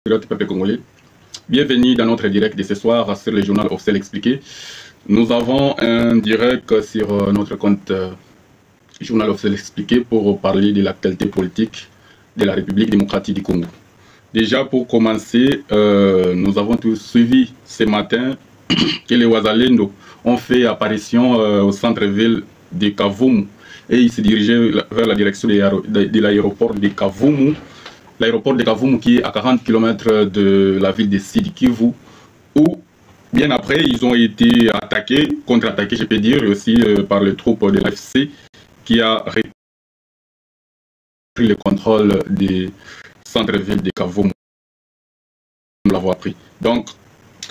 compatriotes peuple congolais, bienvenue dans notre direct de ce soir sur le journal officiel expliqué. Nous avons un direct sur notre compte journal officiel expliqué pour parler de l'actualité politique de la République démocratique du Congo. Déjà pour commencer, nous avons tous suivi ce matin que les Wazalendo ont fait apparition au centre-ville de Kavumu et ils se dirigeaient vers la direction de l'aéroport de Kavumu. L'aéroport de Kavumu qui est à 40 km de la ville de Sud Kivu, où bien après ils ont été attaqués, contre-attaqués je peux dire, aussi par les troupes de l'AFC qui a repris le contrôle des centre-ville de Kavumu. Nous l'avons appris. Donc,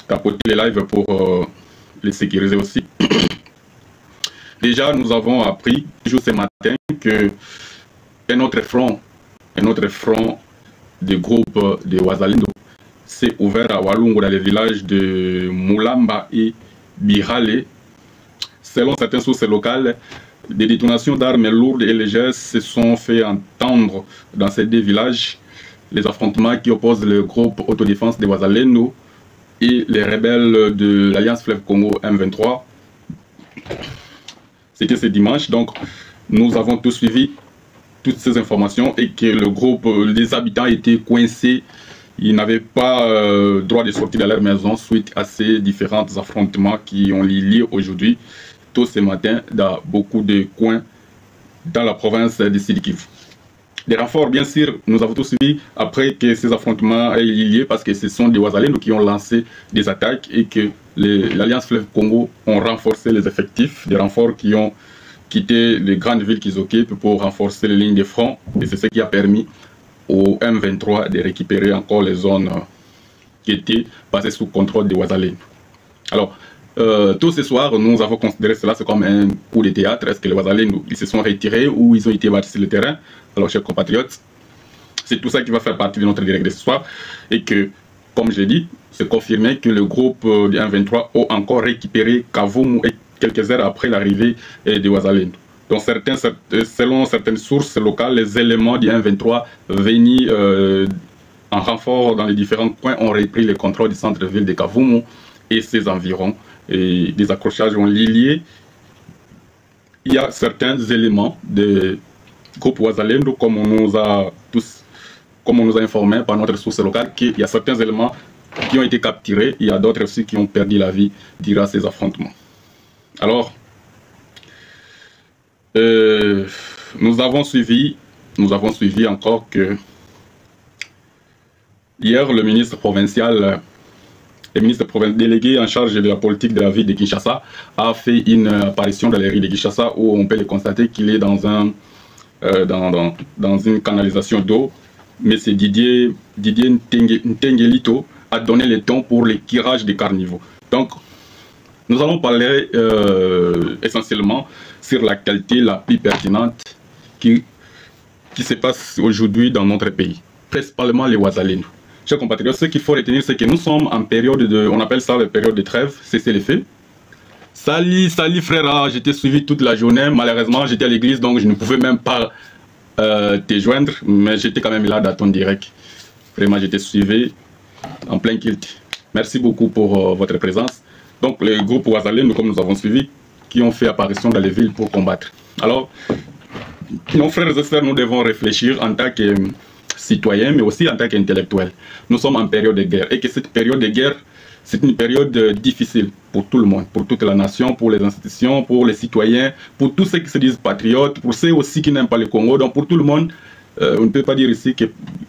tapoter les lives pour les sécuriser aussi. Déjà, nous avons appris, toujours ce matin, que un autre front de groupe de Wazalendo s'est ouvert à Walungu dans les villages de Mulamba et Bihale. Selon certaines sources locales, des détonations d'armes lourdes et légères se sont fait entendre dans ces deux villages. Les affrontements qui opposent le groupe autodéfense de Wazalendo et les rebelles de l'Alliance Fleuve Congo M23. C'était ce dimanche, donc nous avons tous suivi toutes ces informations et que le groupe, les habitants étaient coincés, ils n'avaient pas droit de sortir de leur maison suite à ces différents affrontements qui ont lié aujourd'hui, tôt ce matin, dans beaucoup de coins dans la province de Sud Kivu. Des renforts, bien sûr, nous avons tous suivi après que ces affrontements aient lié parce que ce sont des Wazalendo qui ont lancé des attaques et que l'Alliance Fleuve Congo ont renforcé les effectifs, des renforts qui ont quitté les grandes villes qu'ils occupent pour renforcer les lignes de front. Et c'est ce qui a permis au M23 de récupérer encore les zones qui étaient passées sous contrôle des Wazalendo. Alors, tout ce soir, nous avons considéré cela comme un coup de théâtre. Est-ce que les Wazalendo ils se sont retirés ou ils ont été battus sur le terrain? Alors, chers compatriotes, c'est tout ça qui va faire partie de notre direct de ce soir. Et que, comme je l'ai dit, c'est confirmé que le groupe du M23 a encore récupéré Kavumu et quelques heures après l'arrivée des Wazalendo. Donc, selon certaines sources locales, les éléments du M23 venus en renfort dans les différents coins ont repris le contrôle du centre-ville de Kavumu et ses environs. Et des accrochages ont lié. Il y a certains éléments de groupe Wazalendo, comme on nous a informé par notre source locale, qu'il y a certains éléments qui ont été capturés, il y a d'autres aussi qui ont perdu la vie durant ces affrontements. Alors, nous avons suivi encore que hier, le ministre provincial, délégué en charge de la politique de la ville de Kinshasa, a fait une apparition dans les rues de Kinshasa où on peut le constater qu'il est dans une canalisation d'eau. Mais c'est Didier Ntengelito a donné le ton pour le tirage des carnivaux. Donc, nous allons parler essentiellement sur la qualité la plus pertinente qui se passe aujourd'hui dans notre pays, principalement les Wazalendo. Chers compatriotes, ce qu'il faut retenir, c'est que nous sommes en période de, on appelle ça la période de trêve, cessez les faits. Salut frère, j'étais suivi toute la journée, malheureusement j'étais à l'église donc je ne pouvais même pas te joindre, mais j'étais quand même là dans ton direct. Vraiment j'étais suivi en plein culte. Merci beaucoup pour votre présence. Donc les groupes Wazalendo, comme nous avons suivi, qui ont fait apparition dans les villes pour combattre. Alors, nos frères et sœurs, nous devons réfléchir en tant que citoyens, mais aussi en tant qu'intellectuels. Nous sommes en période de guerre et que cette période de guerre, c'est une période difficile pour tout le monde, pour toute la nation, pour les institutions, pour les citoyens, pour tous ceux qui se disent patriotes, pour ceux aussi qui n'aiment pas le Congo. Donc pour tout le monde, on ne peut pas dire ici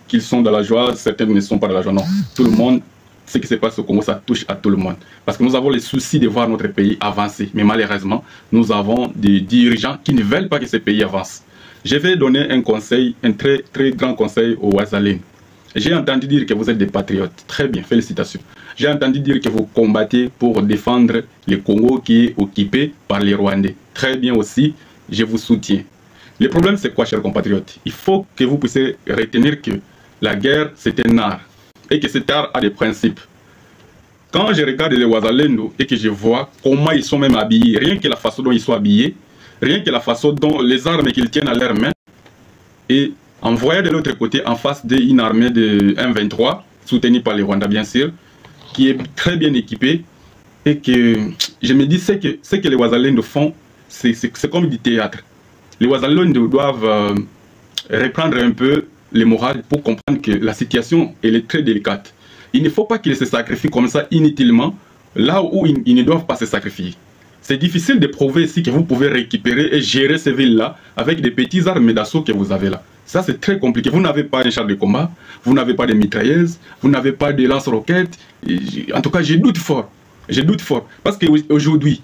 qu'ils sont dans la joie, certains ne sont pas dans la joie. Non, tout le monde, ce qui se passe au Congo, ça touche à tout le monde. Parce que nous avons le souci de voir notre pays avancer. Mais malheureusement, nous avons des dirigeants qui ne veulent pas que ce pays avance. Je vais donner un conseil, un très grand conseil aux Wazalendo. J'ai entendu dire que vous êtes des patriotes. Très bien, félicitations. J'ai entendu dire que vous combattez pour défendre le Congo qui est occupé par les Rwandais. Très bien aussi, je vous soutiens. Le problème c'est quoi, chers compatriotes? Il faut que vous puissiez retenir que la guerre c'est un art. Et que cet art a des principes. Quand je regarde les Wazalendo et que je vois comment ils sont même habillés, rien que la façon dont ils sont habillés, rien que la façon dont les armes qu'ils tiennent à leurs mains, et en voyant de l'autre côté, en face d'une armée de M23, soutenu par le Rwanda bien sûr, qui est très bien équipé, et que je me dis, ce que les Ouazalendo font, c'est comme du théâtre. Les Ouazalendo doivent reprendre un peu le moral pour comprendre que la situation, elle est très délicate. Il ne faut pas qu'ils se sacrifient comme ça inutilement, là où ils ne doivent pas se sacrifier. C'est difficile de prouver ici que vous pouvez récupérer et gérer ces villes-là avec des petits armes d'assaut que vous avez là. Ça, c'est très compliqué. Vous n'avez pas un char de combat, vous n'avez pas de mitrailleuses, vous n'avez pas de lance-roquettes. En tout cas, je doute fort. Je doute fort. Parce qu'aujourd'hui,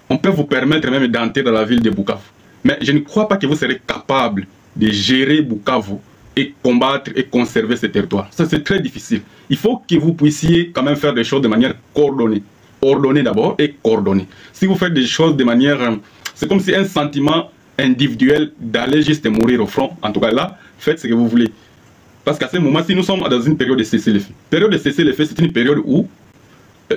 on peut vous permettre même d'entrer dans la ville de Bukavu. Mais je ne crois pas que vous serez capable de gérer Bukavu et combattre et conserver ce territoire. Ça, c'est très difficile. Il faut que vous puissiez quand même faire des choses de manière coordonnée. Ordonnée d'abord et coordonnée. Si vous faites des choses de manière... c'est comme si un sentiment individuel d'aller juste mourir au front. En tout cas là, faites ce que vous voulez. Parce qu'à ce moment, si nous sommes dans une période de cessez-le-feu. Période de cessez-le-feu, c'est une période où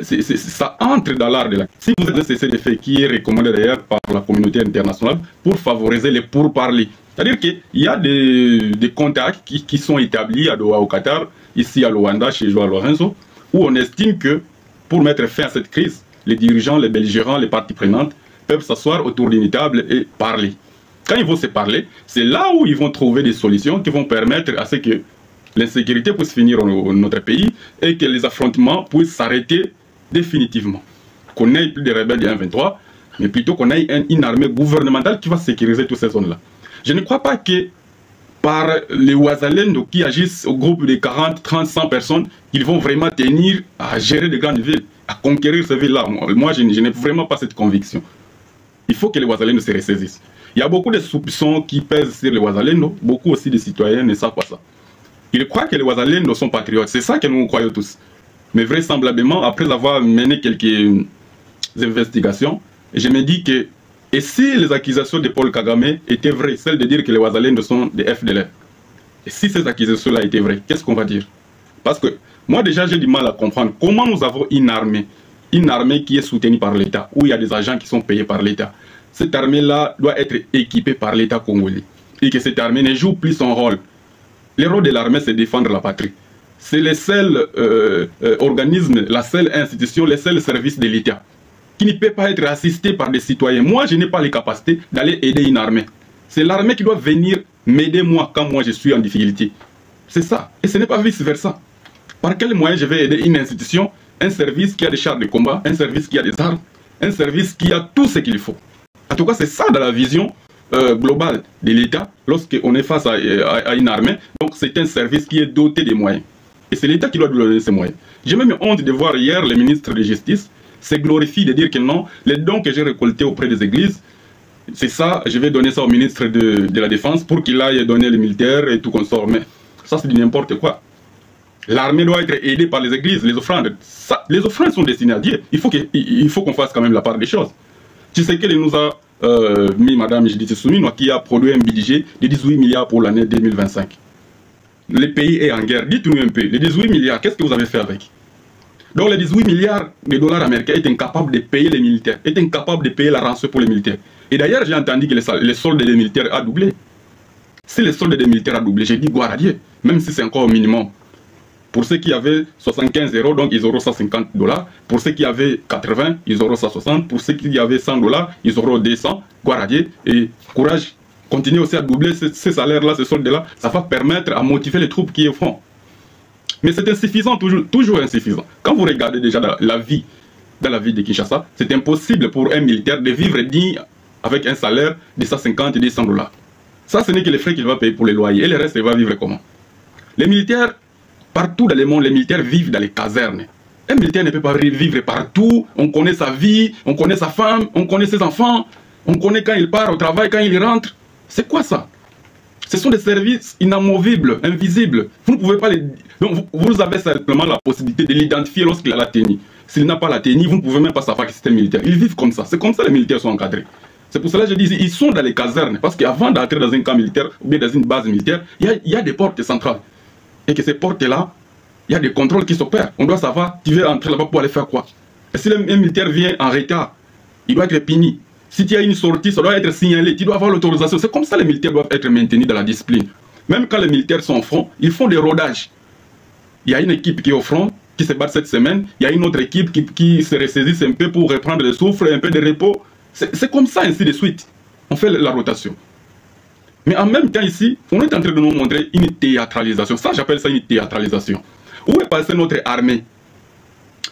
ça entre dans l'art de la... Si vous êtes un cessez-le-feu qui est recommandé d'ailleurs par la communauté internationale pour favoriser les pourparlers. C'est-à-dire qu'il y a des contacts qui sont établis à Doha au Qatar, ici à Luanda, chez Joao Lorenzo, où on estime que pour mettre fin à cette crise, les dirigeants, les belligérants, les parties prenantes peuvent s'asseoir autour d'une table et parler. Quand ils vont se parler, c'est là où ils vont trouver des solutions qui vont permettre à ce que l'insécurité puisse finir dans notre pays et que les affrontements puissent s'arrêter définitivement. Qu'on n'ait plus de rebelles du 1-23, mais plutôt qu'on ait une armée gouvernementale qui va sécuriser toutes ces zones-là. Je ne crois pas que par les Ouazalendo qui agissent au groupe de 40, 30, 100 personnes, ils vont vraiment tenir à gérer de grandes villes, à conquérir ces villes-là. Moi, je n'ai vraiment pas cette conviction. Il faut que les Ouazalendo se ressaisissent. Il y a beaucoup de soupçons qui pèsent sur les Ouazalendo, beaucoup aussi de citoyens ne savent pas ça. Ils croient que les Ouazalendo sont patriotes, c'est ça que nous croyons tous. Mais vraisemblablement, après avoir mené quelques investigations, je me dis que, et si les accusations de Paul Kagame étaient vraies, celles de dire que les Ouazalendo sont des FDLR, et si ces accusations-là étaient vraies, qu'est-ce qu'on va dire? Parce que moi déjà j'ai du mal à comprendre comment nous avons une armée qui est soutenue par l'État, où il y a des agents qui sont payés par l'État. Cette armée-là doit être équipée par l'État congolais, et que cette armée ne joue plus son rôle. Le rôle de l'armée, c'est défendre la patrie. C'est le seul organisme, la seule institution, le seul service de l'État qui ne peut pas être assisté par des citoyens. Moi, je n'ai pas les capacités d'aller aider une armée. C'est l'armée qui doit venir m'aider moi quand moi je suis en difficulté. C'est ça. Et ce n'est pas vice-versa. Par quel moyen je vais aider une institution, un service qui a des chars de combat, un service qui a des armes, un service qui a tout ce qu'il faut. En tout cas, c'est ça dans la vision globale de l'État lorsqu'on est face à une armée. Donc, c'est un service qui est doté des moyens. Et c'est l'État qui doit lui donner ces moyens. J'ai même honte de voir hier le ministre de Justice se glorifie de dire que non, les dons que j'ai récoltés auprès des églises, c'est ça, je vais donner ça au ministre de la Défense pour qu'il aille donner les militaires et tout consort. Mais ça, c'est n'importe quoi. L'armée doit être aidée par les églises, les offrandes. Ça, les offrandes sont destinées à Dieu. Il faut qu'on fasse quand même la part des choses. Tu sais qu'elle nous a mis Madame Judith Soumino qui a produit un budget de 18 milliards pour l'année 2025. Le pays est en guerre. Dites-nous un peu, les 18 milliards, qu'est-ce que vous avez fait avec? Donc les 18 milliards de dollars américains est incapable de payer les militaires, est incapable de payer la rançon pour les militaires. Et d'ailleurs, j'ai entendu que les soldes des militaires a doublé. Si les soldes des militaires a doublé, j'ai dit gloire à Dieu, même si c'est encore au minimum. Pour ceux qui avaient 75 €, donc ils auront 150 $. Pour ceux qui avaient 80, ils auront 160. Pour ceux qui avaient 100 $, ils auront 200. Gloire à Dieu. Et courage, continuez aussi à doubler ces salaires-là, ces soldes-là. Ça va permettre à motiver les troupes qui font. Mais c'est insuffisant, toujours insuffisant. Quand vous regardez déjà dans la vie de Kinshasa, c'est impossible pour un militaire de vivre digne avec un salaire de 150 et 200 $. Ça, ce n'est que les frais qu'il va payer pour les loyers. Et le reste, il va vivre comment? Les militaires, partout dans le monde, les militaires vivent dans les casernes. Un militaire ne peut pas vivre partout. On connaît sa vie, on connaît sa femme, on connaît ses enfants, on connaît quand il part au travail, quand il rentre. C'est quoi ça? Ce sont des services inamovibles, invisibles. Vous ne pouvez pas les... Donc vous avez simplement la possibilité de l'identifier lorsqu'il a la tenue. S'il n'a pas la tenue, vous ne pouvez même pas savoir que c'est un militaire. Ils vivent comme ça. C'est comme ça que les militaires sont encadrés. C'est pour cela que je dis, ils sont dans les casernes. Parce qu'avant d'entrer dans un camp militaire ou bien dans une base militaire, il y a des portes centrales. Et que ces portes-là, il y a des contrôles qui s'opèrent. On doit savoir, tu veux entrer là-bas pour aller faire quoi? Et si un militaire vient en retard, il doit être puni. Si tu as une sortie, ça doit être signalé. Tu dois avoir l'autorisation. C'est comme ça que les militaires doivent être maintenus dans la discipline. Même quand les militaires sont au front, ils font des rodages. il y a une équipe qui est au front, qui se bat cette semaine, il y a une autre équipe qui se ressaisisse un peu pour reprendre le souffle, un peu de repos. C'est comme ça, ainsi de suite. On fait la rotation. Mais en même temps ici, on est en train de nous montrer une théâtralisation. Ça, j'appelle ça une théâtralisation. Où est passée notre armée?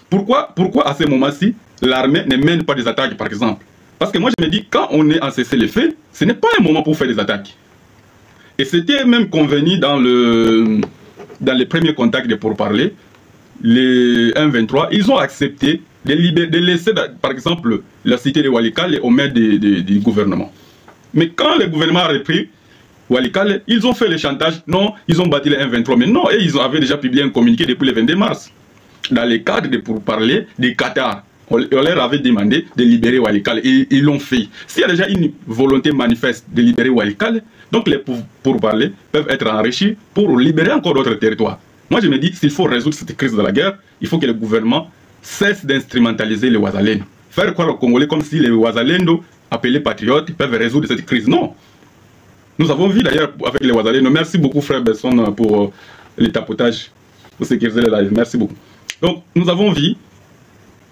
Pourquoi à ce moment-ci, l'armée ne mène pas des attaques, par exemple? Parce que moi, je me dis, quand on est en cessez-le-feu, ce n'est pas un moment pour faire des attaques. Et c'était même convenu dans les premiers contacts de pourparlers, les 1-23, ils ont accepté de laisser, par exemple, la cité de Walikale aux mains du gouvernement. Mais quand le gouvernement a repris Walikale, ils ont fait le chantage. Non, ils ont bâti les 1-23. Mais non, et ils avaient déjà publié un communiqué depuis le 22 mars. Dans le cadre de pourparlers du Qatar, on leur avait demandé de libérer Walikale et ils l'ont fait. S'il y a déjà une volonté manifeste de libérer Walikale, donc les pourparlers peuvent être enrichis pour libérer encore d'autres territoires. Moi je me dis, s'il faut résoudre cette crise de la guerre, il faut que le gouvernement cesse d'instrumentaliser les Ouazalendo. Faire croire aux Congolais comme si les Ouazalendo, appelés patriotes, peuvent résoudre cette crise. Non. Nous avons vu d'ailleurs avec les Ouazalendo. Merci beaucoup frère Besson pour le tapotage, pour sécuriser le live. Merci beaucoup. Donc nous avons vu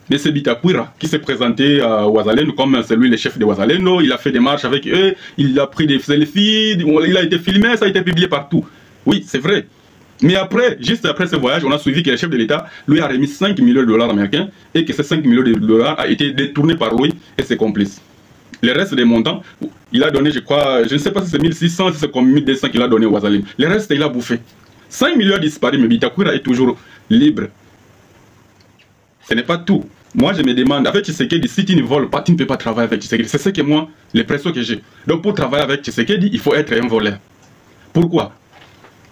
de Sebitakwira qui s'est présenté à Ouazalendo comme celui le chef de Ouazalendo. Il a fait des marches avec eux, il a pris des selfies, il a été filmé, ça a été publié partout. Oui, c'est vrai. Mais après, juste après ce voyage, on a suivi que le chef de l'État lui a remis 5 millions de dollars américains et que ces 5 millions de dollars a été détourné par lui et ses complices. Le reste des montants, il a donné, je crois, je ne sais pas si c'est 1600, si c'est comme 1200 qu'il a donné au Ouazalendo. Le reste, il a bouffé. 5 millions disparus, mais Bitakwira est toujours libre. Ce n'est pas tout. Moi, je me demande, avec Tshisekedi, si tu ne voles pas, tu ne peux pas travailler avec Tshisekedi. C'est ce que moi, les pressions que j'ai. Donc, pour travailler avec Tshisekedi, il faut être un voleur. Pourquoi?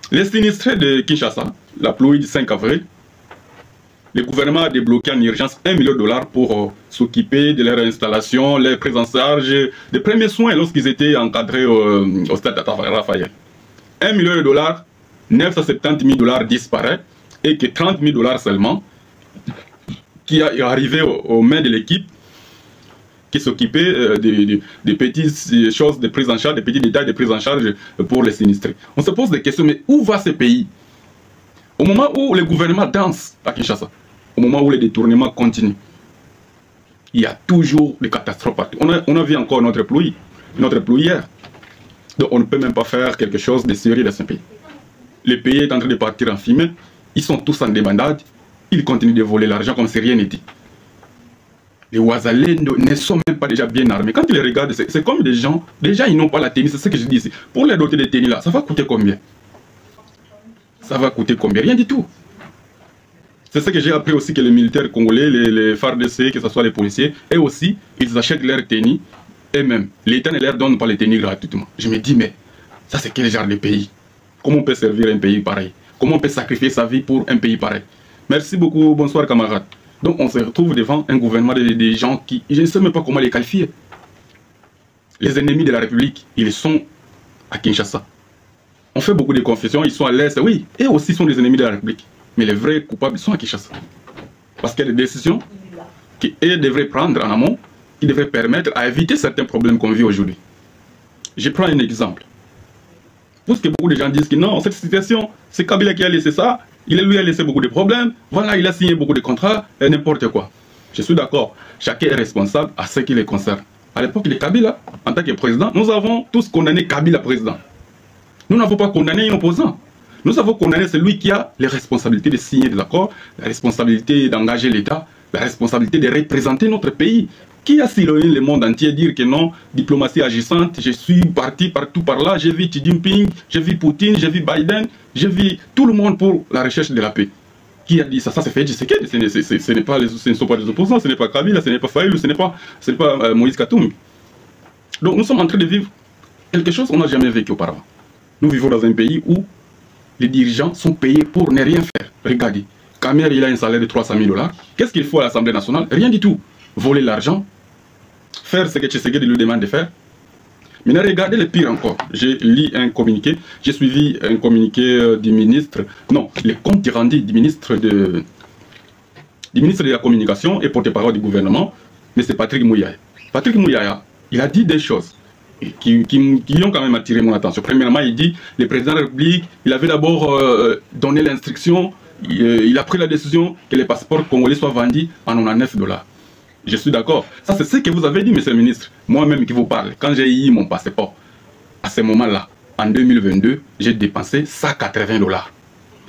Les sinistrés de Kinshasa, la pluie du 5 avril, le gouvernement a débloqué en urgence 1 million de dollars pour s'occuper de leur installation, leur prise en charge, des premiers soins lorsqu'ils étaient encadrés au stade Raphaël. 1 million de dollars, 970 000 dollars disparaît et que 30 000 dollars seulement qui est arrivé aux mains de l'équipe qui s'occupait des petites choses de prise en charge, des petits détails de prise en charge pour les sinistrés. On se pose des questions, mais où va ce pays? Au moment où le gouvernement danse à Kinshasa, au moment où les détournements continuent, il y a toujours des catastrophes partout. On a vu encore notre pluie hier. Donc on ne peut même pas faire quelque chose de sérieux dans ce pays. Le pays est en train de partir en fumée, ils sont tous en débandade, ils continuent de voler l'argent comme si rien n'était. Les Ouazalendo ne sont même pas déjà bien armés. Quand tu les regardes, c'est comme des gens, déjà ils n'ont pas la tenue, c'est ce que je dis ici. Pour les doter de tenue là, ça va coûter combien? Ça va coûter combien? Rien du tout. C'est ce que j'ai appris aussi que les militaires congolais, les FARDC, que ce soit les policiers, eux aussi, ils achètent leur tenue eux-mêmes. L'État ne leur donne pas les tenues gratuitement. Je me dis, mais ça c'est quel genre de pays? Comment on peut servir un pays pareil? Comment on peut sacrifier sa vie pour un pays pareil? Merci beaucoup, bonsoir camarades. Donc on se retrouve devant un gouvernement des gens qui, je ne sais même pas comment les qualifier. Les ennemis de la République, ils sont à Kinshasa. On fait beaucoup de confessions, ils sont à l'Est, oui, et aussi sont des ennemis de la République. Mais les vrais coupables sont à Kinshasa. Parce qu'il y a des décisions qu'ils devraient prendre en amont, qui devraient permettre à éviter certains problèmes qu'on vit aujourd'hui. Je prends un exemple. Parce que beaucoup de gens disent que non, cette situation, c'est Kabila qui a laissé ça, il lui a laissé beaucoup de problèmes, voilà, il a signé beaucoup de contrats, et n'importe quoi. Je suis d'accord, chacun est responsable à ce qui les concerne. À l'époque de Kabila, en tant que président, nous avons tous condamné Kabila président. Nous n'avons pas condamné un opposant. Nous avons condamné celui qui a les responsabilités de signer des accords, la responsabilité d'engager l'État, la responsabilité de représenter notre pays. Qui a sillonné le monde entier dire que non, diplomatie agissante, je suis parti partout par là, j'ai vu Xi Jinping, j'ai vu Poutine, j'ai vu Biden, j'ai vu tout le monde pour la recherche de la paix. Qui a dit ça? Ça c'est fait Tshisekedi, ce ne sont pas des opposants, ce n'est pas Kabila, ce n'est pas Faïlou, ce n'est pas Moïse Katumbi. Donc nous sommes en train de vivre quelque chose qu'on n'a jamais vécu auparavant. Nous vivons dans un pays où les dirigeants sont payés pour ne rien faire. Regardez, Kamer il a un salaire de 300 000 $. Qu'est-ce qu'il faut à l'Assemblée nationale? Rien du tout. Voler l'argent, faire ce que Tshisekedi lui demande de faire. Maintenant, regardez le pire encore. J'ai lu un communiqué, j'ai suivi un communiqué du ministre, non, le compte rendu du ministre de la Communication et porte-parole du gouvernement, mais c'est Patrick Mouyaya. Patrick Mouyaya, il a dit des choses qui ont quand même attiré mon attention. Premièrement, il dit, le président de la République, il avait d'abord donné l'instruction il a pris la décision que les passeports congolais soient vendus en 99 $. Je suis d'accord. Ça, c'est ce que vous avez dit, monsieur le ministre. Moi-même qui vous parle, quand j'ai eu mon passeport, à ce moment-là, en 2022, j'ai dépensé 180 $.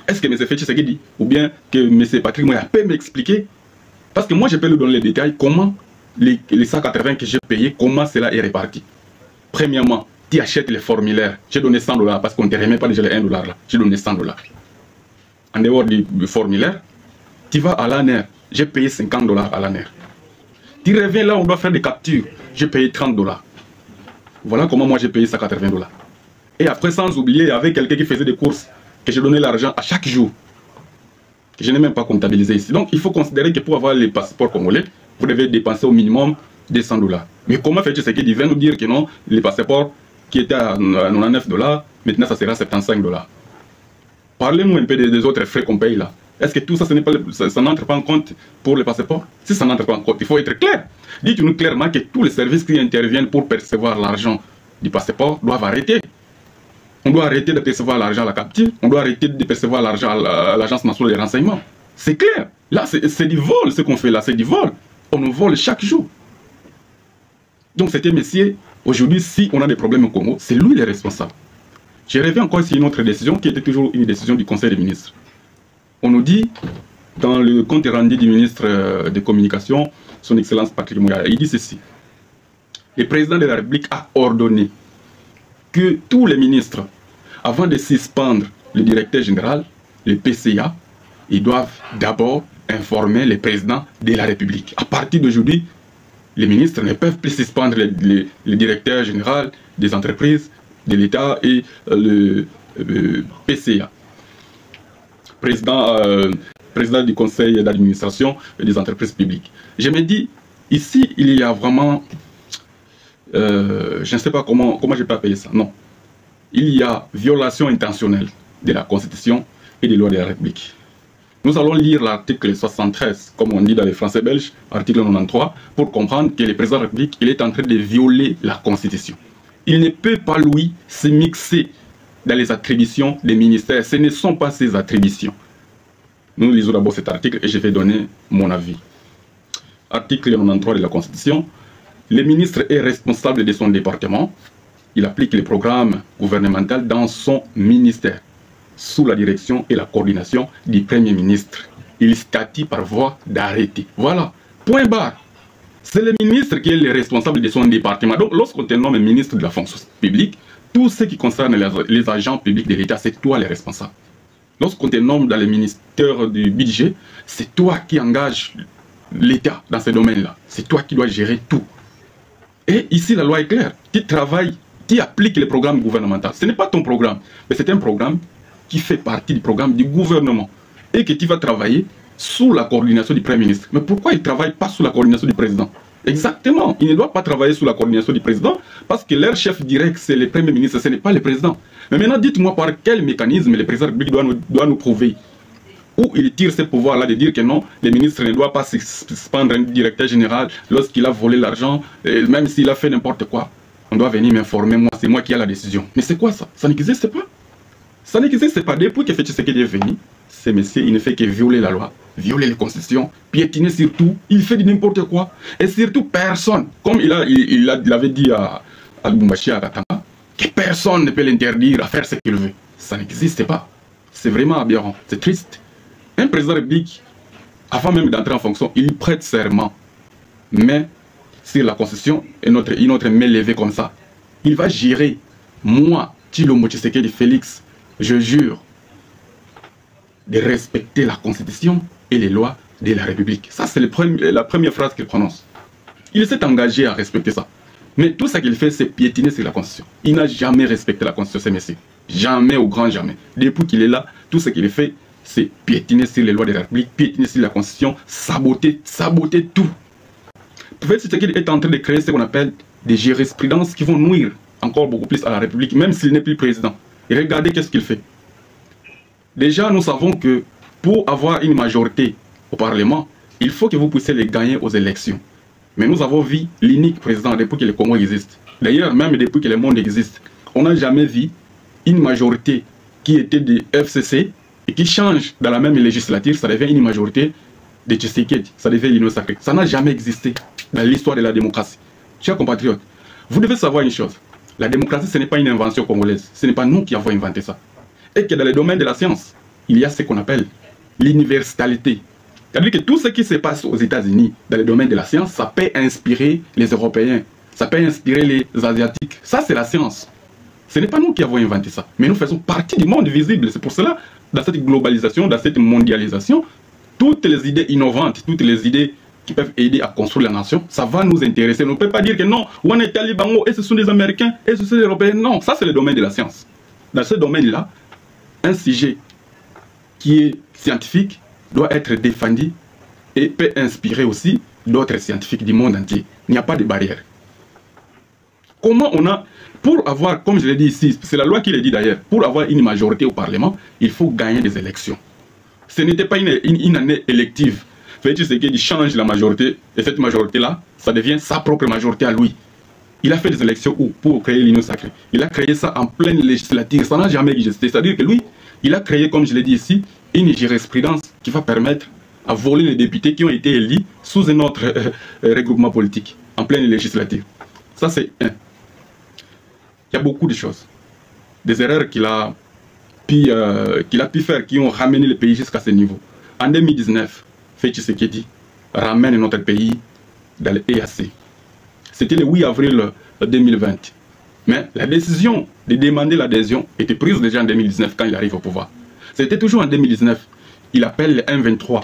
Est-ce que M. Fetchi ce qu'il dit? Ou bien que M. Patrick Moya peut m'expliquer? Parce que moi, je peux lui donner les détails, comment les 180 que j'ai payés, comment cela est réparti. Premièrement, tu achètes les formulaires. J'ai donné 100 $ parce qu'on ne te remet pas déjà les 1 $ là. J'ai donné 100 $. En dehors du formulaire, tu vas à l'ANER. J'ai payé 50 $ à l'ANER. Tu reviens là, on doit faire des captures. J'ai payé 30 $. Voilà comment moi j'ai payé 180 $. Et après, sans oublier, avec quelqu'un qui faisait des courses, que j'ai donné l'argent à chaque jour, que je n'ai même pas comptabilisé ici. Donc, il faut considérer que pour avoir les passeports congolais, vous devez dépenser au minimum 200 $. Mais comment fait-il ce qu'il vient nous dire que non, les passeports qui étaient à 99 $, maintenant ça sera 75 $. Parlez-moi un peu des autres frais qu'on paye là. Est-ce que tout ça, ça n'entre pas en compte pour les passeports? Si ça n'entre pas en compte, il faut être clair. Dites-nous clairement que tous les services qui interviennent pour percevoir l'argent du passeport doivent arrêter. On doit arrêter de percevoir l'argent à la capture, on doit arrêter de percevoir l'argent à l'Agence nationale des renseignements. C'est clair. Là, c'est du vol, ce qu'on fait là, c'est du vol. On nous vole chaque jour. Donc, c'était monsieur, aujourd'hui, si on a des problèmes au Congo, c'est lui le responsable. Je reviens encore sur une autre décision qui était toujours une décision du Conseil des ministres. On nous dit, dans le compte rendu du ministre des Communications, son Excellence Patrick Moya, il dit ceci. Le président de la République a ordonné que tous les ministres, avant de suspendre le directeur général, le PCA, ils doivent d'abord informer le président de la République. À partir d'aujourd'hui, les ministres ne peuvent plus suspendre le directeur général des entreprises, de l'État et le PCA. Président du conseil d'administration des entreprises publiques. Je me dis, ici, il y a vraiment... je ne sais pas comment je peux appeler ça. Non. Il y a violation intentionnelle de la Constitution et des lois de la République. Nous allons lire l'article 73, comme on dit dans les français belges, article 93, pour comprendre que le président de la République il est en train de violer la Constitution. Il ne peut pas, lui, se mixer dans les attributions des ministères. Ce ne sont pas ses attributions. Nous lisons d'abord cet article et je vais donner mon avis. Article 93 de la Constitution. Le ministre est responsable de son département. Il applique les programmes gouvernementaux dans son ministère, sous la direction et la coordination du Premier ministre. Il statue par voie d'arrêté. Voilà, point barre. C'est le ministre qui est le responsable de son département. Donc, lorsqu'on te nomme ministre de la fonction publique, tout ce qui concerne les agents publics de l'État, c'est toi le responsable. Lorsqu'on te nomme dans le ministère du budget, c'est toi qui engages l'État dans ce domaine-là. C'est toi qui dois gérer tout. Et ici, la loi est claire. Tu travailles, tu appliques les programmes gouvernementaux. Ce n'est pas ton programme, mais c'est un programme qui fait partie du programme du gouvernement. Et que tu vas travailler sous la coordination du Premier ministre. Mais pourquoi il ne travaille pas sous la coordination du président? Exactement, il ne doit pas travailler sous la coordination du président parce que leur chef direct, c'est le Premier ministre, ce n'est pas le président. Mais maintenant, dites-moi par quel mécanisme le président de la République doit nous prouver où il tire ce pouvoir-là de dire que non, le ministre ne doit pas suspendre un directeur général lorsqu'il a volé l'argent, même s'il a fait n'importe quoi. On doit venir m'informer, moi, c'est moi qui ai la décision. Mais c'est quoi ça? Ça n'existe pas. Ça n'existe pas. Depuis que Fetchi Sekedi est venu, ce monsieur, il ne fait que violer la loi, violer les constitutions, piétiner surtout, il fait n'importe quoi. Et surtout, personne, comme il avait dit à Lubumbashi, à Katanga, que personne ne peut l'interdire à faire ce qu'il veut. Ça n'existe pas. C'est vraiment aberrant. C'est triste. Un président de la République, avant même d'entrer en fonction, il prête serment. Mais sur la Constitution et notre main levée comme ça, il va gérer. Moi, Tshilombo Tshisekedi Félix, je jure de respecter la Constitution et les lois de la République. Ça, c'est la première phrase qu'il prononce. Il s'est engagé à respecter ça. Mais tout ce qu'il fait, c'est piétiner sur la Constitution. Il n'a jamais respecté la Constitution, ce monsieur. Jamais, au grand jamais. Depuis qu'il est là, tout ce qu'il fait, c'est piétiner sur les lois de la République, piétiner sur la Constitution, saboter tout. Peut-être ce qu'il est en train de créer ce qu'on appelle des jurisprudences qui vont nuire encore beaucoup plus à la République, même s'il n'est plus président. Et regardez qu'est-ce qu'il fait. Déjà, nous savons que pour avoir une majorité au Parlement, il faut que vous puissiez les gagner aux élections. Mais nous avons vu l'unique président depuis que le Congo existe. D'ailleurs, même depuis que le monde existe, on n'a jamais vu une majorité qui était du FCC et qui change dans la même législature, ça devient une majorité de Tshisekedi, ça devient l'union sacrée. Ça n'a jamais existé dans l'histoire de la démocratie. Chers compatriotes, vous devez savoir une chose. La démocratie, ce n'est pas une invention congolaise. Ce n'est pas nous qui avons inventé ça. Et que dans le domaine de la science, il y a ce qu'on appelle l'universalité. C'est-à-dire que tout ce qui se passe aux États-Unis dans le domaine de la science, ça peut inspirer les Européens, ça peut inspirer les Asiatiques. Ça, c'est la science. Ce n'est pas nous qui avons inventé ça, mais nous faisons partie du monde visible. C'est pour cela, dans cette globalisation, dans cette mondialisation, toutes les idées innovantes, toutes les idées qui peuvent aider à construire la nation, ça va nous intéresser. On ne peut pas dire que non, on est taliban, et ce sont des Américains, et ce sont des Européens. Non, ça c'est le domaine de la science. Dans ce domaine-là, un sujet qui est scientifique doit être défendu et peut inspirer aussi d'autres scientifiques du monde entier. Il n'y a pas de barrière. Comment on a, pour avoir, comme je l'ai dit ici, c'est la loi qui le dit d'ailleurs, pour avoir une majorité au Parlement, il faut gagner des élections. Ce n'était pas une année élective. Félix Tshisekedi change la majorité, et cette majorité-là, ça devient sa propre majorité à lui. Il a fait des élections où pour créer l'union sacrée. Il a créé ça en pleine législature, ça n'a jamais existé. C'est-à-dire que lui, il a créé, comme je l'ai dit ici, une jurisprudence qui va permettre à voler les députés qui ont été élus sous un autre regroupement politique, en pleine législature. Ça, c'est un. Il y a beaucoup de choses. Des erreurs qu'il a pu faire, qui ont ramené le pays jusqu'à ce niveau. En 2019, Félix Tshisekedi ramène notre pays dans le EAC. C'était le 8 avril 2020. Mais la décision de demander l'adhésion était prise déjà en 2019 quand il arrive au pouvoir. C'était toujours en 2019. Il appelle les M23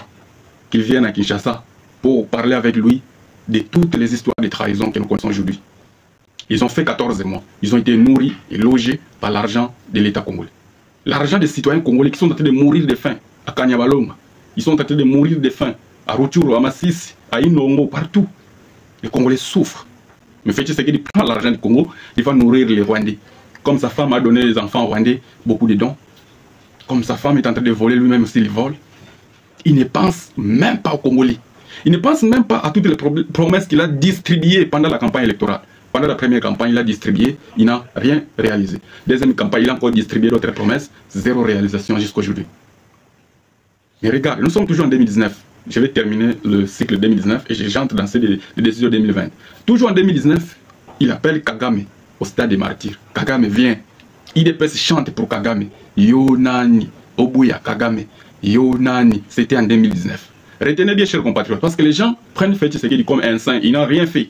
qu'ils viennent à Kinshasa pour parler avec lui de toutes les histoires de trahison que nous connaissons aujourd'hui. Ils ont fait 14 mois. Ils ont été nourris et logés par l'argent de l'État congolais. L'argent des citoyens congolais qui sont en train de mourir de faim à Kanyabalonga. Ils sont en train de mourir de faim à Rutshuru, à Masisi, à Inongo, partout. Les Congolais souffrent. Mais Félix Tshisekedi prend l'argent du Congo, il va nourrir les Rwandais. Comme sa femme a donné les enfants rwandais beaucoup de dons, comme sa femme est en train de voler lui-même aussi, il vole. Il ne pense même pas aux Congolais. Il ne pense même pas à toutes les promesses qu'il a distribuées pendant la campagne électorale. Pendant la première campagne, il a distribué, il n'a rien réalisé. Deuxième campagne, il a encore distribué d'autres promesses, zéro réalisation jusqu'à aujourd'hui. Mais regarde, nous sommes toujours en 2019. Je vais terminer le cycle 2019 et j'entre dans ces décisions 2020. Toujours en 2019, il appelle Kagame au stade des martyrs. Kagame vient. IDPS chante pour Kagame. Yonani, Obuya Kagame. Yonani. C'était en 2019. Retenez bien, chers compatriotes, parce que les gens prennent Félix Tshisekedi comme un saint. Il n'a rien fait.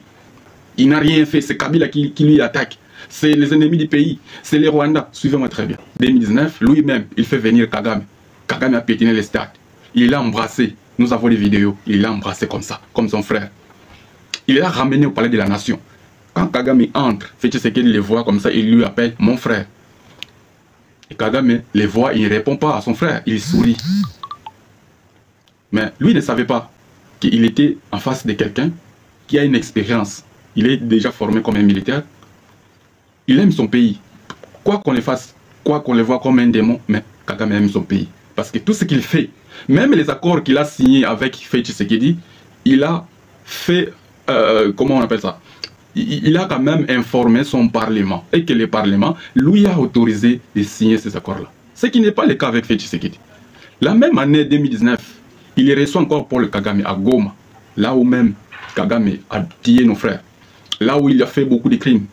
Il n'a rien fait. C'est Kabila qui lui attaque. C'est les ennemis du pays. C'est les Rwandais. Suivez-moi très bien. 2019, lui-même, il fait venir Kagame. Kagame a piétiné les stades. Il l'a embrassé. Nous avons les vidéos. Il l'a embrassé comme ça, comme son frère. Il l'a ramené au palais de la nation. Quand Kagame entre, Félix Tshisekedi le voit comme ça, il lui appelle mon frère. Et Kagame le voit, il ne répond pas à son frère, il sourit. Mais lui ne savait pas qu'il était en face de quelqu'un qui a une expérience. Il est déjà formé comme un militaire. Il aime son pays. Quoi qu'on le fasse, quoi qu'on le voit comme un démon, mais Kagame aime son pays. Parce que tout ce qu'il fait, même les accords qu'il a signés avec Félix Tshisekedi, il a fait, comment on appelle ça, il a quand même informé son Parlement. Et que le Parlement lui a autorisé de signer ces accords-là. Ce qui n'est pas le cas avec Félix Tshisekedi. La même année 2019, il reçoit encore Paul Kagame à Goma. Là où même Kagame a tué nos frères. Là où il a fait beaucoup de crimes.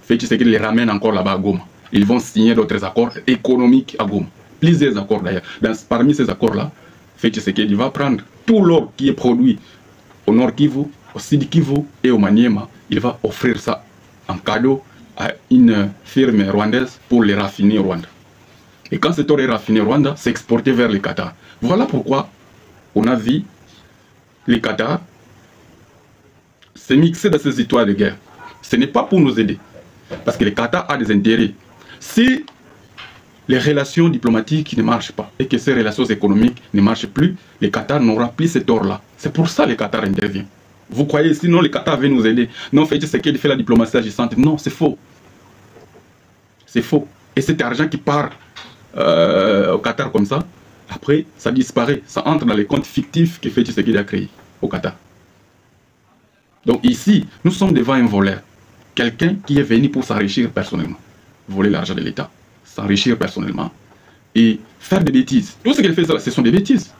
Félix Tshisekedi les ramène encore là-bas à Goma. Ils vont signer d'autres accords économiques à Goma. Plusieurs accords d'ailleurs. Parmi ces accords-là, Félix Tshisekedi va prendre tout l'or qui est produit au Nord Kivu, au Sud Kivu et au Maniema. Il va offrir ça en cadeau à une firme rwandaise pour les raffiner au Rwanda. Et quand cet or est raffiné au Rwanda, c'est exporté vers le Qatar. Voilà pourquoi on a vu le Qatar se mixer dans ces histoires de guerre. Ce n'est pas pour nous aider. Parce que le Qatar a des intérêts. Si les relations diplomatiques ne marchent pas et que ces relations économiques ne marchent plus, le Qatar n'aura plus cet or-là. C'est pour ça que le Qatar intervient. Vous croyez sinon le Qatar veut nous aider? Non, Félix Tshisekedi fait la diplomatie agissante. Non, c'est faux. C'est faux. Et cet argent qui part au Qatar comme ça, après, ça disparaît. Ça entre dans les comptes fictifs que Félix Tshisekedi a créés au Qatar. Donc ici, nous sommes devant un voleur. Quelqu'un qui est venu pour s'enrichir personnellement. Voler l'argent de l'État, s'enrichir personnellement et faire des bêtises. Tout ce qu'il fait, ce sont des bêtises.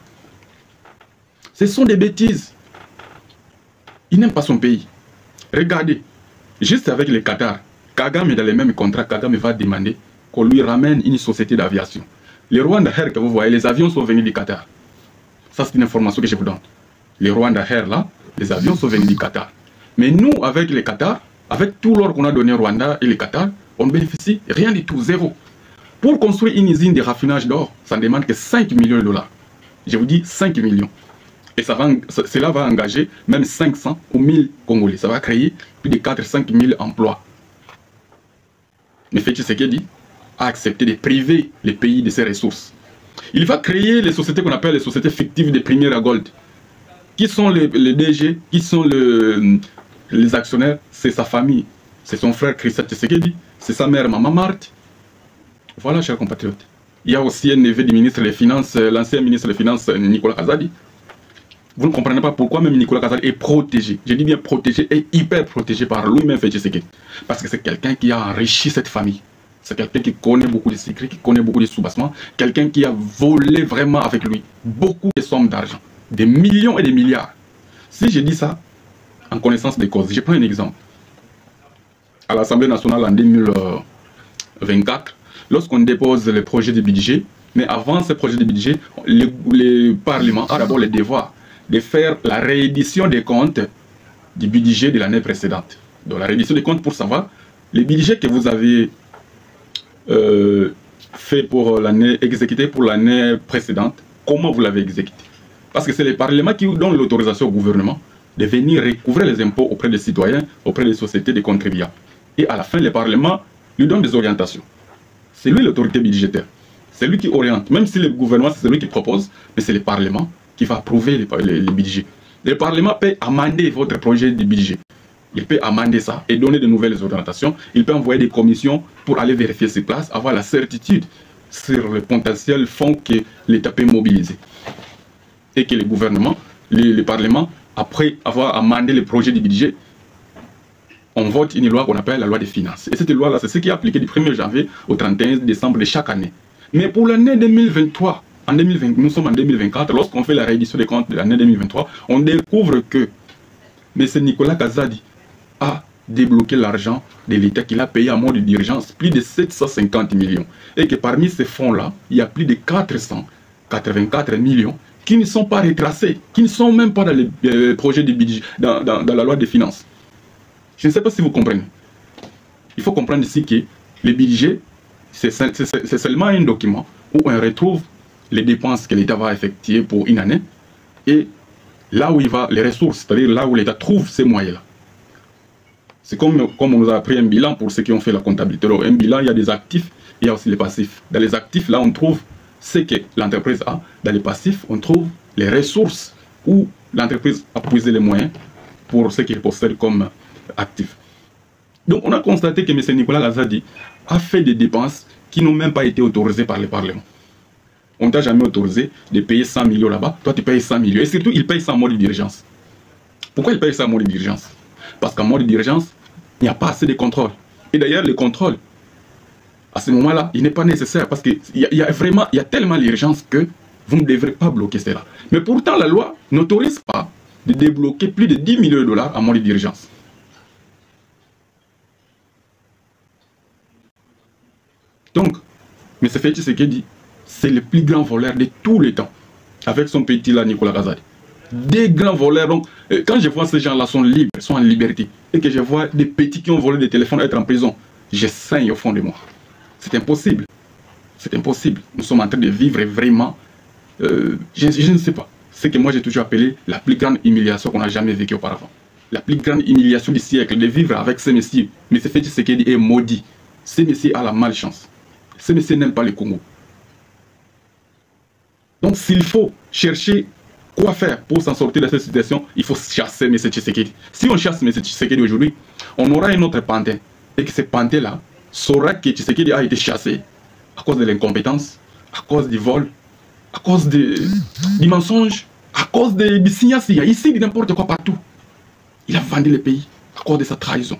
Ce sont des bêtises. Il n'aime pas son pays. Regardez, juste avec les Qatar, Kagame est dans les mêmes contrats, Kagame va demander qu'on lui ramène une société d'aviation. Les Rwanda Air que vous voyez, les avions sont venus du Qatar. Ça, c'est une information que je vous donne. Les Rwanda Air, là, les avions sont venus du Qatar. Mais nous, avec les Qatar, avec tout l'or qu'on a donné au Rwanda et les Qatar, on bénéficie rien du tout, zéro. Pour construire une usine de raffinage d'or, ça ne demande que 5 millions de dollars. Je vous dis 5 millions. Et cela va engager même 500 ou 1000 Congolais. Ça va créer plus de 4-5 000 emplois. Mais Félix Tshisekedi a accepté de priver les pays de ses ressources. Il va créer les sociétés qu'on appelle les sociétés fictives de première gold. Qui sont les DG, qui sont les actionnaires? C'est sa famille. C'est son frère Christian Tshisekedi, c'est sa mère Maman Marthe. Voilà, chers compatriotes. Il y a aussi un neveu du ministre des Finances, l'ancien ministre des Finances, Nicolas Kazadi. Vous ne comprenez pas pourquoi même Nicolas Kazadi est protégé. Je dis bien protégé et hyper protégé par lui-même Félix Tshisekedi. Parce que c'est quelqu'un qui a enrichi cette famille. C'est quelqu'un qui connaît beaucoup de secrets, qui connaît beaucoup de soubassements. Quelqu'un qui a volé vraiment avec lui beaucoup de sommes d'argent. Des millions et des milliards. Si je dis ça en connaissance des causes, je prends un exemple. À l'Assemblée nationale en 2024, lorsqu'on dépose le projet de budget, mais avant ce projet de budget, le Parlement a d'abord le devoir de faire la réédition des comptes du budget de l'année précédente. Donc la réédition des comptes pour savoir les budgets que vous avez fait pour l'année, exécuté pour l'année précédente, comment vous l'avez exécuté. Parce que c'est le Parlement qui donne l'autorisation au gouvernement de venir recouvrer les impôts auprès des citoyens, auprès des sociétés, des contribuables. Et à la fin, le Parlement lui donne des orientations. C'est lui l'autorité budgétaire. C'est lui qui oriente. Même si le gouvernement, c'est lui qui propose, mais c'est le Parlement qui va approuver les budgets. Le Parlement peut amender votre projet de budget. Il peut amender ça et donner de nouvelles orientations. Il peut envoyer des commissions pour aller vérifier sur place, avoir la certitude sur le potentiel fonds que l'État peut mobiliser. Et que le gouvernement, le Parlement, après avoir amendé le projet de budget, on vote une loi qu'on appelle la loi des finances. Et cette loi-là, c'est ce qui est appliqué du 1er janvier au 31 décembre de chaque année. Mais pour l'année 2023, nous sommes en 2024, lorsqu'on fait la réédition des comptes de l'année 2023, on découvre que M. Nicolas Kazadi a débloqué l'argent de l'État qu'il a payé à mort de d'urgence, plus de 750 millions. Et que parmi ces fonds-là, il y a plus de 484 millions qui ne sont pas retracés, qui ne sont même pas dans les projets de budget, dans la loi des finances. Je ne sais pas si vous comprenez. Il faut comprendre ici que le budget, c'est seulement un document où on retrouve les dépenses que l'État va effectuer pour une année et là où il va, les ressources, c'est-à-dire là où l'État trouve ces moyens-là. C'est comme on nous a appris un bilan pour ceux qui ont fait la comptabilité. Alors, un bilan, il y a des actifs, il y a aussi les passifs. Dans les actifs, là, on trouve ce que l'entreprise a. Dans les passifs, on trouve les ressources où l'entreprise a puisé les moyens pour ce qu'il possède comme actifs. Donc, on a constaté que M. Nicolas Kazadi a fait des dépenses qui n'ont même pas été autorisées par le Parlement. On ne t'a jamais autorisé de payer 100 millions là-bas. Toi, tu payes 100 millions. Et surtout, il paye ça en mode d'urgence. Pourquoi il paye ça en mode d'urgence? Parce qu'en mode d'urgence, il n'y a pas assez de contrôle. Et d'ailleurs, le contrôle, à ce moment-là, il n'est pas nécessaire. Parce qu'il y a tellement d'urgence que vous ne devrez pas bloquer cela. Mais pourtant, la loi n'autorise pas de débloquer plus de 10 millions de dollars en mode d'urgence. Donc, M. Félix Tshisekedi, c'est le plus grand voleur de tous les temps, avec son petit là, Nicolas Kazadi. Des grands voleurs. Donc, quand je vois ces gens-là sont libres, sont en liberté, et que je vois des petits qui ont volé des téléphones être en prison, je saigne au fond de moi. C'est impossible. C'est impossible. Nous sommes en train de vivre vraiment, je ne sais pas, ce que moi j'ai toujours appelé la plus grande humiliation qu'on n'a jamais vécue auparavant. La plus grande humiliation du siècle, de vivre avec ce messieurs. Mais ce Félix Tshisekedi est maudit. Ce messieurs a la malchance. Ce messieurs n'aime pas le Congo. Donc s'il faut chercher quoi faire pour s'en sortir de cette situation, il faut chasser M. Tshisekedi. Si on chasse M. Tshisekedi aujourd'hui, on aura un autre pantin. Et que ce pantin-là saura que Tshisekedi a été chassé à cause de l'incompétence, à cause du vol, à cause du mensonge, à cause du signature. Ici, il n'importe quoi partout. Il a vendu le pays à cause de sa trahison.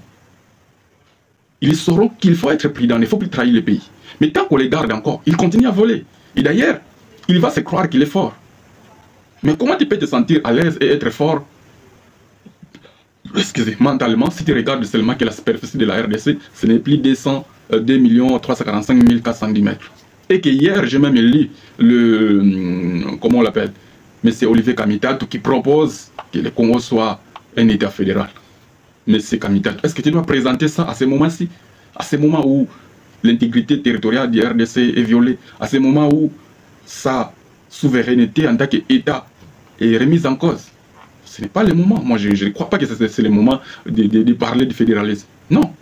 Ils sauront qu'il faut être prudent, il ne faut plus trahir le pays. Mais tant qu'on les garde encore, ils continuent à voler. Et d'ailleurs, il va se croire qu'il est fort. Mais comment tu peux te sentir à l'aise et être fort, excusez, mentalement, si tu regardes seulement que la superficie de la RDC, ce n'est plus 2 345 410 mètres. Et que hier, j'ai même lu comment on l'appelle, M. Olivier Kamitatou qui propose que le Congo soit un État fédéral. M. Kamitatou, est-ce que tu dois présenter ça à ce moment-ci? À ce moment où l'intégrité territoriale du RDC est violée, à ce moment où sa souveraineté en tant qu'État est remise en cause? Ce n'est pas le moment. Moi, je ne crois pas que c'est le moment de parler du fédéralisme. Non.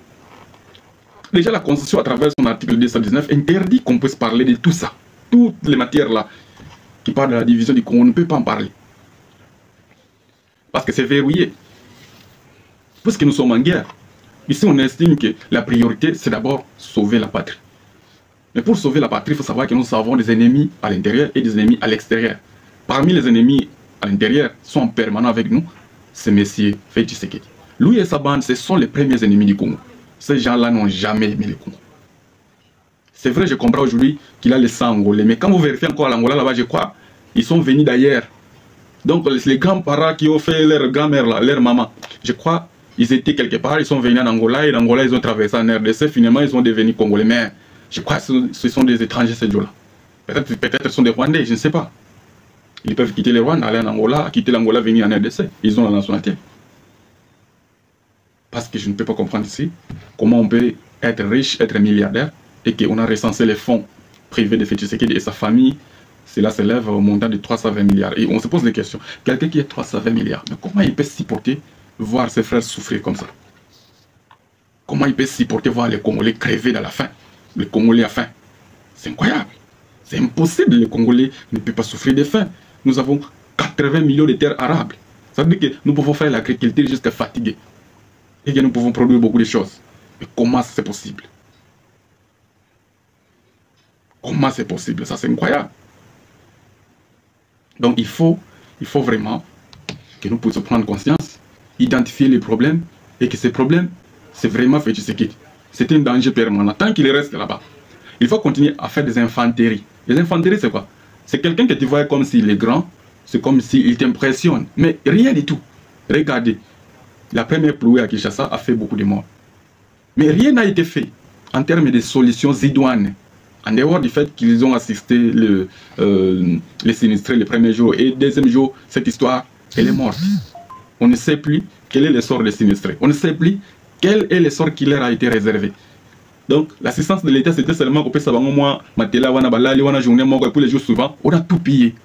Déjà, la Constitution, à travers son article 219, interdit qu'on puisse parler de tout ça. Toutes les matières là qui parlent de la division du Congo, on ne peut pas en parler. Parce que c'est verrouillé. Parce que nous sommes en guerre. Ici, on estime que la priorité, c'est d'abord sauver la patrie. Mais pour sauver la patrie, il faut savoir que nous avons des ennemis à l'intérieur et des ennemis à l'extérieur. Parmi les ennemis à l'intérieur sont en permanent avec nous, c'est M. Félix Tshisekedi. Lui et sa bande, ce sont les premiers ennemis du Congo. Ces gens-là n'ont jamais aimé le Congo. C'est vrai, je comprends aujourd'hui qu'il a le sang angolais, mais quand vous vérifiez encore l'Angola là-bas, je crois, ils sont venus d'ailleurs. Donc les grands-parents qui ont fait leur grand-mère, leur maman, je crois, ils étaient quelque part, ils sont venus en Angola, et d'Angola, ils ont traversé en RDC, finalement, ils sont devenus Congolais. Mais je crois que ce sont des étrangers, ces gens-là. Peut-être ce sont des Rwandais, je ne sais pas. Ils peuvent quitter le Rwanda, aller en Angola, quitter l'Angola, venir en RDC. Ils ont la nationalité. Parce que je ne peux pas comprendre ici comment on peut être riche, être milliardaire, et qu'on a recensé les fonds privés de Félix Tshisekedi et sa famille. Cela s'élève au montant de 320 milliards. Et on se pose des questions. Quelqu'un qui a 320 milliards, mais comment il peut supporter voir ses frères souffrir comme ça? Comment il peut supporter voir les Congolais crever dans la faim? Les Congolais à faim. C'est incroyable. C'est impossible. Les Congolais ne peuvent pas souffrir de faim. Nous avons 80 millions de terres arables. Ça veut dire que nous pouvons faire l'agriculture jusqu'à fatiguer. Et que nous pouvons produire beaucoup de choses. Mais comment c'est possible? Comment c'est possible? Ça, c'est incroyable. Donc, il faut vraiment que nous puissions prendre conscience, identifier les problèmes, et que ces problèmes, c'est vraiment Félix Tshisekedi. C'est un danger permanent. Tant qu'il reste là-bas, il faut continuer à faire des infanteries. Les infanteries, c'est quoi? C'est quelqu'un que tu vois comme s'il est grand, c'est comme s'il t'impressionne. Mais rien du tout. Regardez, la première pluie à Kinshasa a fait beaucoup de morts. Mais rien n'a été fait en termes de solutions idoines. En dehors du fait qu'ils ont assisté les sinistrés le premier jour et le deuxième jour, cette histoire, elle est morte. On ne sait plus quel est le sort des sinistrés. On ne sait plus quel est le sort qui leur a été réservé. Donc, l'assistance de l'État, c'était seulement qu'on peut savoir, moi, Matela, Wana Balali, Wana Journée, et pour les jours suivants, on a tout pillé.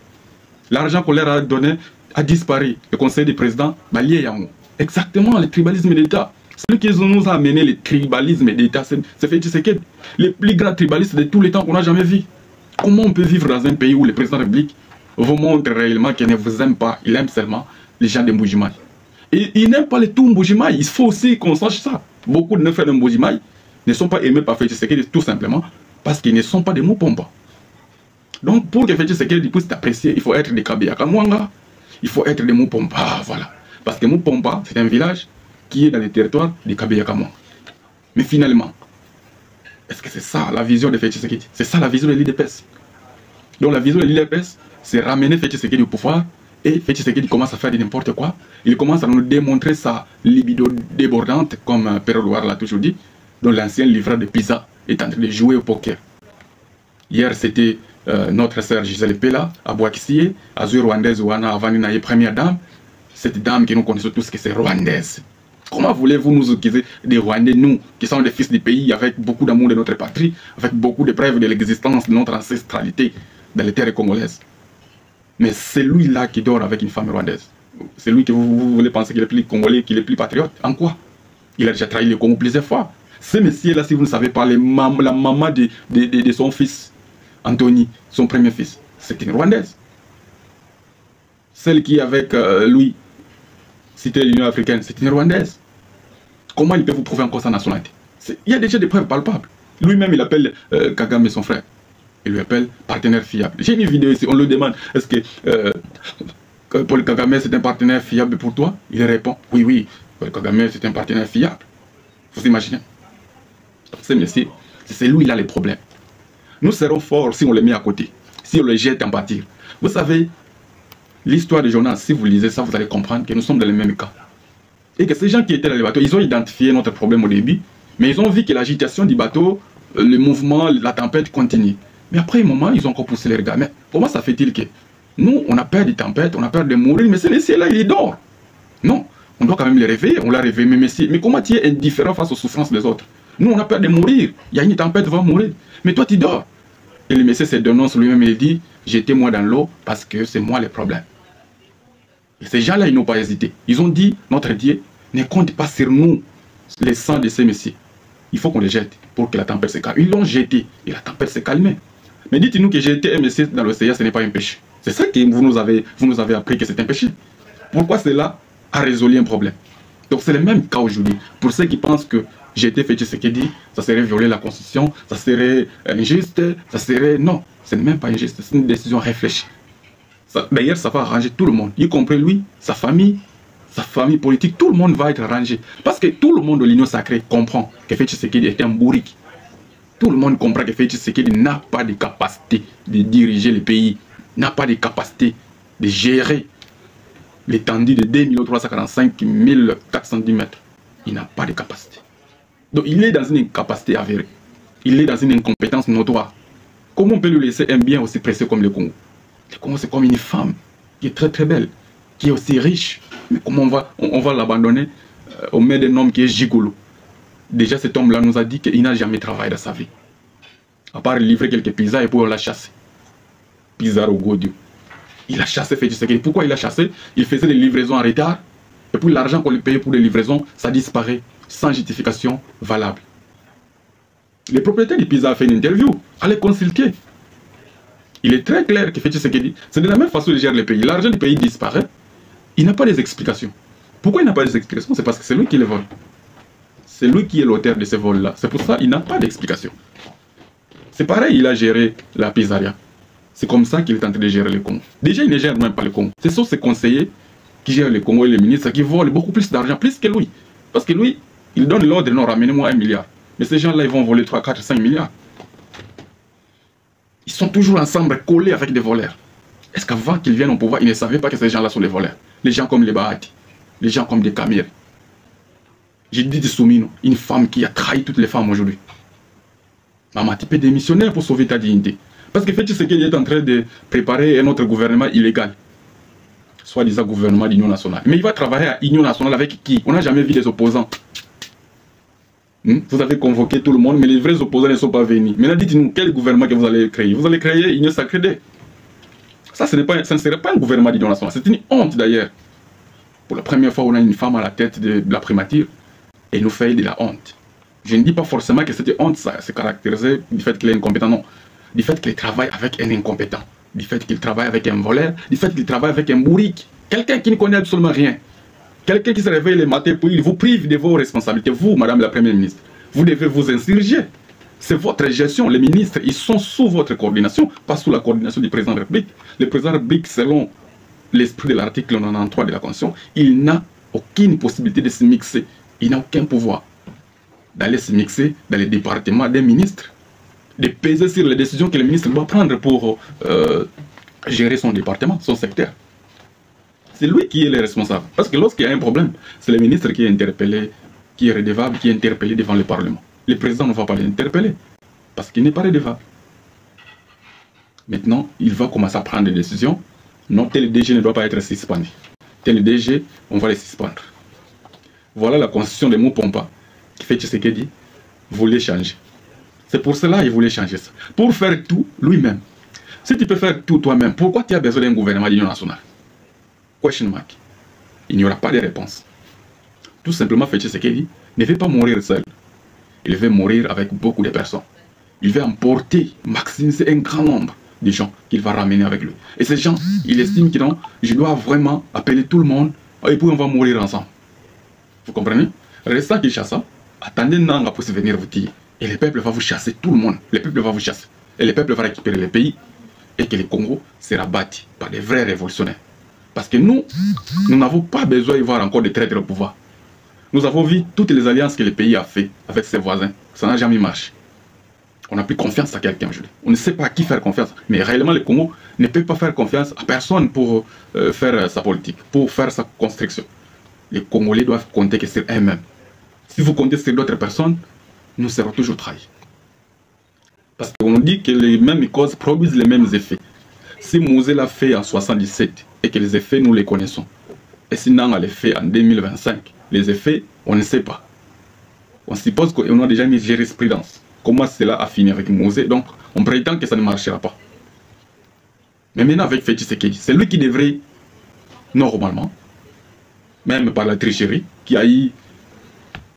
L'argent qu'on leur a donné a disparu. Le conseil des présidents, Balié Yango. Exactement, le tribalisme d'État. Celui qui nous a amené le tribalisme d'État, c'est Félix Tshisekedi, le plus grand tribaliste de tous les temps qu'on n'a jamais vu. Comment on peut vivre dans un pays où le président de la République vous montre réellement qu'il ne vous aime pas, il aime seulement les gens de Mbujimaï. Et il n'aime pas les tout Mbujimaï, il faut aussi qu'on sache ça. Beaucoup de nos frères de Mbujimaï ne sont pas aimés par Félix Tshisekedi tout simplement parce qu'ils ne sont pas des Mupomba. Donc pour que Félix Tshisekedi puisse t'apprécier, il faut être des Kabila Kamwanga, il faut être des Mupomba, voilà. Parce que Mupomba, c'est un village qui est dans les territoires des Kabila Kamwanga. Mais finalement, est-ce que c'est ça la vision de Félix Tshisekedi? C'est ça la vision de l'IDPS. Donc la vision de l'IDPS, c'est ramener Félix Tshisekedi au pouvoir. Et Félix Tshisekedi commence à faire n'importe quoi. Il commence à nous démontrer sa libido débordante, comme Père Loire l'a toujours dit, dont l'ancien livreur de pizza est en train de jouer au poker. Hier, c'était notre sœur Gisèle Pella, à Boakisie, Azur Rwandaise, Ouana Avanina, première dame. Cette dame que nous connaissons tous, que c'est rwandaise. Comment voulez-vous nous accuser des Rwandais, nous, qui sommes des fils du pays, avec beaucoup d'amour de notre patrie, avec beaucoup de preuves de l'existence de notre ancestralité dans les terres congolaises? Mais c'est lui-là qui dort avec une femme rwandaise. C'est lui que vous voulez penser qu'il est plus congolais, qu'il est plus patriote. En quoi? Il a déjà trahi le Congo plusieurs fois. Ce monsieur-là, si vous ne savez pas, la maman de son fils, Anthony, son premier fils, c'est une rwandaise. Celle qui est avec lui, c'était l'Union africaine, c'est une rwandaise. Comment il peut vous prouver encore sa nationalité? Il y a déjà des preuves palpables. Lui-même, il appelle Kagame son frère. Il lui appelle partenaire fiable. J'ai une vidéo ici, on le demande, est-ce que Paul Kagame c'est un partenaire fiable pour toi? Il répond, oui, oui, Paul Kagame c'est un partenaire fiable. Vous imaginez? C'est lui là le problème. Nous serons forts si on les met à côté. si on le jette en pâture. Vous savez, l'histoire du journal, si vous lisez ça, vous allez comprendre que nous sommes dans le même cas. Et que ces gens qui étaient dans le bateau, ils ont identifié notre problème au début, mais ils ont vu que l'agitation du bateau, le mouvement, la tempête continue. Mais après un moment, ils ont encore poussé les regards. Mais comment ça fait-il que nous, on a peur des tempêtes, on a peur de mourir, mais c'est le ciel là, il dort. Non, on doit quand même les réveiller, on l'a réveillé, mais comment tu es indifférent face aux souffrances des autres? Nous, on a peur de mourir, il y a une tempête, on va mourir, mais toi tu dors. Et le Messie se dénonce lui-même, il dit, jetez moi dans l'eau parce que c'est moi le problème. Et ces gens-là, ils n'ont pas hésité. Ils ont dit, notre Dieu ne compte pas sur nous les sangs de ces messieurs. Il faut qu'on les jette pour que la tempête se calme. Ils l'ont jeté et la tempête s'est calmée. Mais dites-nous que jeter un messie dans l'océan, ce n'est pas un péché. C'est ça que vous nous avez appris que c'est un péché. Pourquoi cela a résolu un problème? Donc c'est le même cas aujourd'hui. Pour ceux qui pensent que jeter Félix Tshisekedi, ça serait violer la Constitution, ça serait injuste, ça serait... Non, ce n'est même pas injuste, c'est une décision réfléchie. D'ailleurs, ça va arranger tout le monde, y compris lui, sa famille politique, tout le monde va être arrangé. Parce que tout le monde de l'Union sacrée comprend que Félix Tshisekedi est un bourrique. Tout le monde comprend que Félix Tshisekedi n'a pas de capacité de diriger le pays, n'a pas de capacité de gérer l'étendue de 2 345 410 mètres. Il n'a pas de capacité. Donc il est dans une incapacité avérée. Il est dans une incompétence notoire. Comment on peut lui laisser un bien aussi précieux comme le Congo? Le Congo, c'est comme une femme qui est très très belle, qui est aussi riche. Mais comment on va l'abandonner au mains d'un homme qui est gigolo? Déjà, cet homme-là nous a dit qu'il n'a jamais travaillé dans sa vie. À part livrer quelques pizzas et puis on l'a chassé. Pizarro Godio. Il a chassé Félix Tshisekedi. Pourquoi il a chassé? Il faisait des livraisons en retard. Et puis l'argent qu'on lui payait pour les livraisons, ça disparaît sans justification valable. Le propriétaire du pizza a fait une interview. Allez consulter. Il est très clair que Félix Tshisekedi, c'est de la même façon qu'il gère le pays. L'argent du pays disparaît. Il n'a pas des explications. Pourquoi il n'a pas des explications? C'est parce que c'est lui qui les vole. C'est lui qui est l'auteur de ces vols-là. C'est pour ça qu'il n'a pas d'explication. C'est pareil, il a géré la pizzeria. C'est comme ça qu'il est en train de gérer le Congo. Déjà, il ne gère même pas le Congo. Ce sont ses conseillers qui gèrent le Congo et les ministres qui volent beaucoup plus d'argent, plus que lui. Parce que lui, il donne l'ordre, non, ramenez-moi 1 milliard. Mais ces gens-là, ils vont voler 3, 4, 5 milliards. Ils sont toujours ensemble, collés avec des voleurs. Est-ce qu'avant qu'ils viennent au pouvoir, ils ne savaient pas que ces gens-là sont les voleurs? Les gens comme les Bahati, les gens comme des Kamir. J'ai dit Soumino, une femme qui a trahi toutes les femmes aujourd'hui. Maman, tu peux démissionner pour sauver ta dignité. Parce que Félix Tshisekedi est en train de préparer un autre gouvernement illégal. Soit-disant gouvernement d'Union nationale. Mais il va travailler à Union nationale avec qui? On n'a jamais vu des opposants. Vous avez convoqué tout le monde, mais les vrais opposants ne sont pas venus. Maintenant, dites-nous, quel gouvernement que vous allez créer? Vous allez créer Union sacrée. Ça, ça ne serait pas un gouvernement d'Union nationale. C'est une honte d'ailleurs. Pour la première fois, on a une femme à la tête de la primature et nous fait de la honte. Je ne dis pas forcément que cette honte ça se caractérisait du fait qu'il est incompétent, non. Du fait qu'il travaille avec un incompétent, du fait qu'il travaille avec un voleur, du fait qu'il travaille avec un bourrique, quelqu'un qui ne connaît absolument rien. Quelqu'un qui se réveille le matin pour il vous prive de vos responsabilités. Vous, Madame la Première ministre, vous devez vous insurger. C'est votre gestion. Les ministres, ils sont sous votre coordination, pas sous la coordination du président de la République. Le président de la République, selon l'esprit de l'article 93 de la Constitution, il n'a aucune possibilité de se mixer. Il n'a aucun pouvoir d'aller se mixer dans les départements des ministres, de peser sur les décisions que le ministre doit prendre pour gérer son département, son secteur. C'est lui qui est le responsable. Parce que lorsqu'il y a un problème, c'est le ministre qui est interpellé, qui est redevable, qui est interpellé devant le Parlement. Le président ne va pas l'interpeller, parce qu'il n'est pas redevable. Maintenant, il va commencer à prendre des décisions. Non, tel DG ne doit pas être suspendu. Tel DG, on va les suspendre. Voilà la constitution de Moupompa, qui fait Tshisekedi voulait changer. C'est pour cela qu'il voulait changer ça. Pour faire tout lui-même. Si tu peux faire tout toi-même, pourquoi tu as besoin d'un gouvernement d'union nationale? Question mark. Il n'y aura pas de réponse. Tout simplement, Félix Tshisekedi ne veut pas mourir seul. Il veut mourir avec beaucoup de personnes. Il veut emporter, maximiser un grand nombre de gens qu'il va ramener avec lui. Et ces gens, il estime que non, je dois vraiment appeler tout le monde et puis on va mourir ensemble. Vous comprenez? Restez à Kinshasa, attendez Nanga pour se venir vous tirer. Et le peuple va vous chasser, tout le monde. Le peuple va vous chasser. Et le peuple va récupérer le pays. Et que le Congo sera bâti par des vrais révolutionnaires. Parce que nous n'avons pas besoin de voir encore de traîtres au pouvoir. Nous avons vu toutes les alliances que le pays a fait avec ses voisins. Ça n'a jamais marché. On n'a plus confiance à quelqu'un aujourd'hui. On ne sait pas à qui faire confiance. Mais réellement, le Congo ne peut pas faire confiance à personne pour faire sa politique, pour faire sa construction. Les Congolais doivent compter que sur eux-mêmes. Si vous comptez sur d'autres personnes, nous serons toujours trahis. Parce qu'on nous dit que les mêmes causes produisent les mêmes effets. Si Mosé l'a fait en 77 et que les effets, nous les connaissons, et si Nanga l'a fait en 2025, les effets, on ne sait pas. On suppose qu'on a déjà mis jurisprudence. Comment cela a fini avec Mosé, donc on prétend que ça ne marchera pas. Mais maintenant avec Félix Tshisekedi, c'est lui qui devrait, normalement, même par la tricherie, qui a eu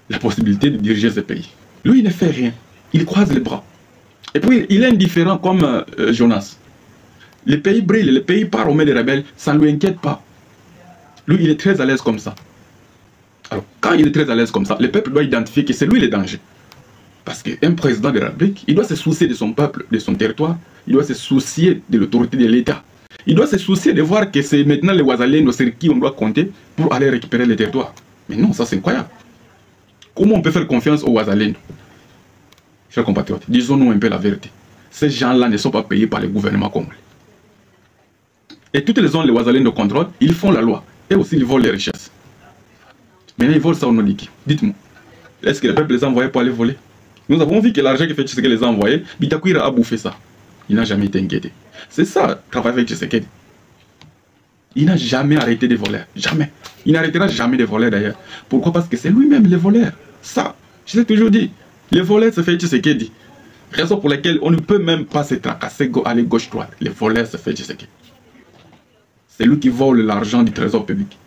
la possibilité de diriger ce pays. Lui, il ne fait rien. Il croise les bras. Et puis, il est indifférent comme Jonas. Le pays brille, le pays part au mains des rebelles, ça ne lui inquiète pas. Lui, il est très à l'aise comme ça. Alors, quand il est très à l'aise comme ça, le peuple doit identifier que c'est lui le danger. Parce qu'un président de la République, il doit se soucier de son peuple, de son territoire, il doit se soucier de l'autorité de l'État. Il doit se soucier de voir que c'est maintenant les Ouazalènes sur qui on doit compter pour aller récupérer les territoires. Mais non, ça c'est incroyable. Comment on peut faire confiance aux Ouazalènes? Chers compatriotes, disons-nous un peu la vérité. Ces gens-là ne sont pas payés par le gouvernement congolais. Et toutes les zones, les Ouazalènes de contrôle, ils font la loi. Et aussi, ils volent les richesses. Maintenant, ils volent ça au nom de qui? Dites-moi. Est-ce que le peuple les a envoyés pour aller voler? Nous avons vu que l'argent qui fait Tshisekedi les a envoyés, Bitakwira a bouffé ça. Il n'a jamais été inquiété. C'est ça, travailler avec Tshisekedi. Il n'a jamais arrêté de voler. Jamais. Il n'arrêtera jamais de voler d'ailleurs. Pourquoi? Parce que c'est lui-même le voleur. Ça, je l'ai toujours dit. Le voleur, c'est fait Tshisekedi. Raison pour laquelle on ne peut même pas se tracasser, aller gauche-droite. Le voleur, c'est fait Tshisekedi. C'est lui qui vole l'argent du trésor public.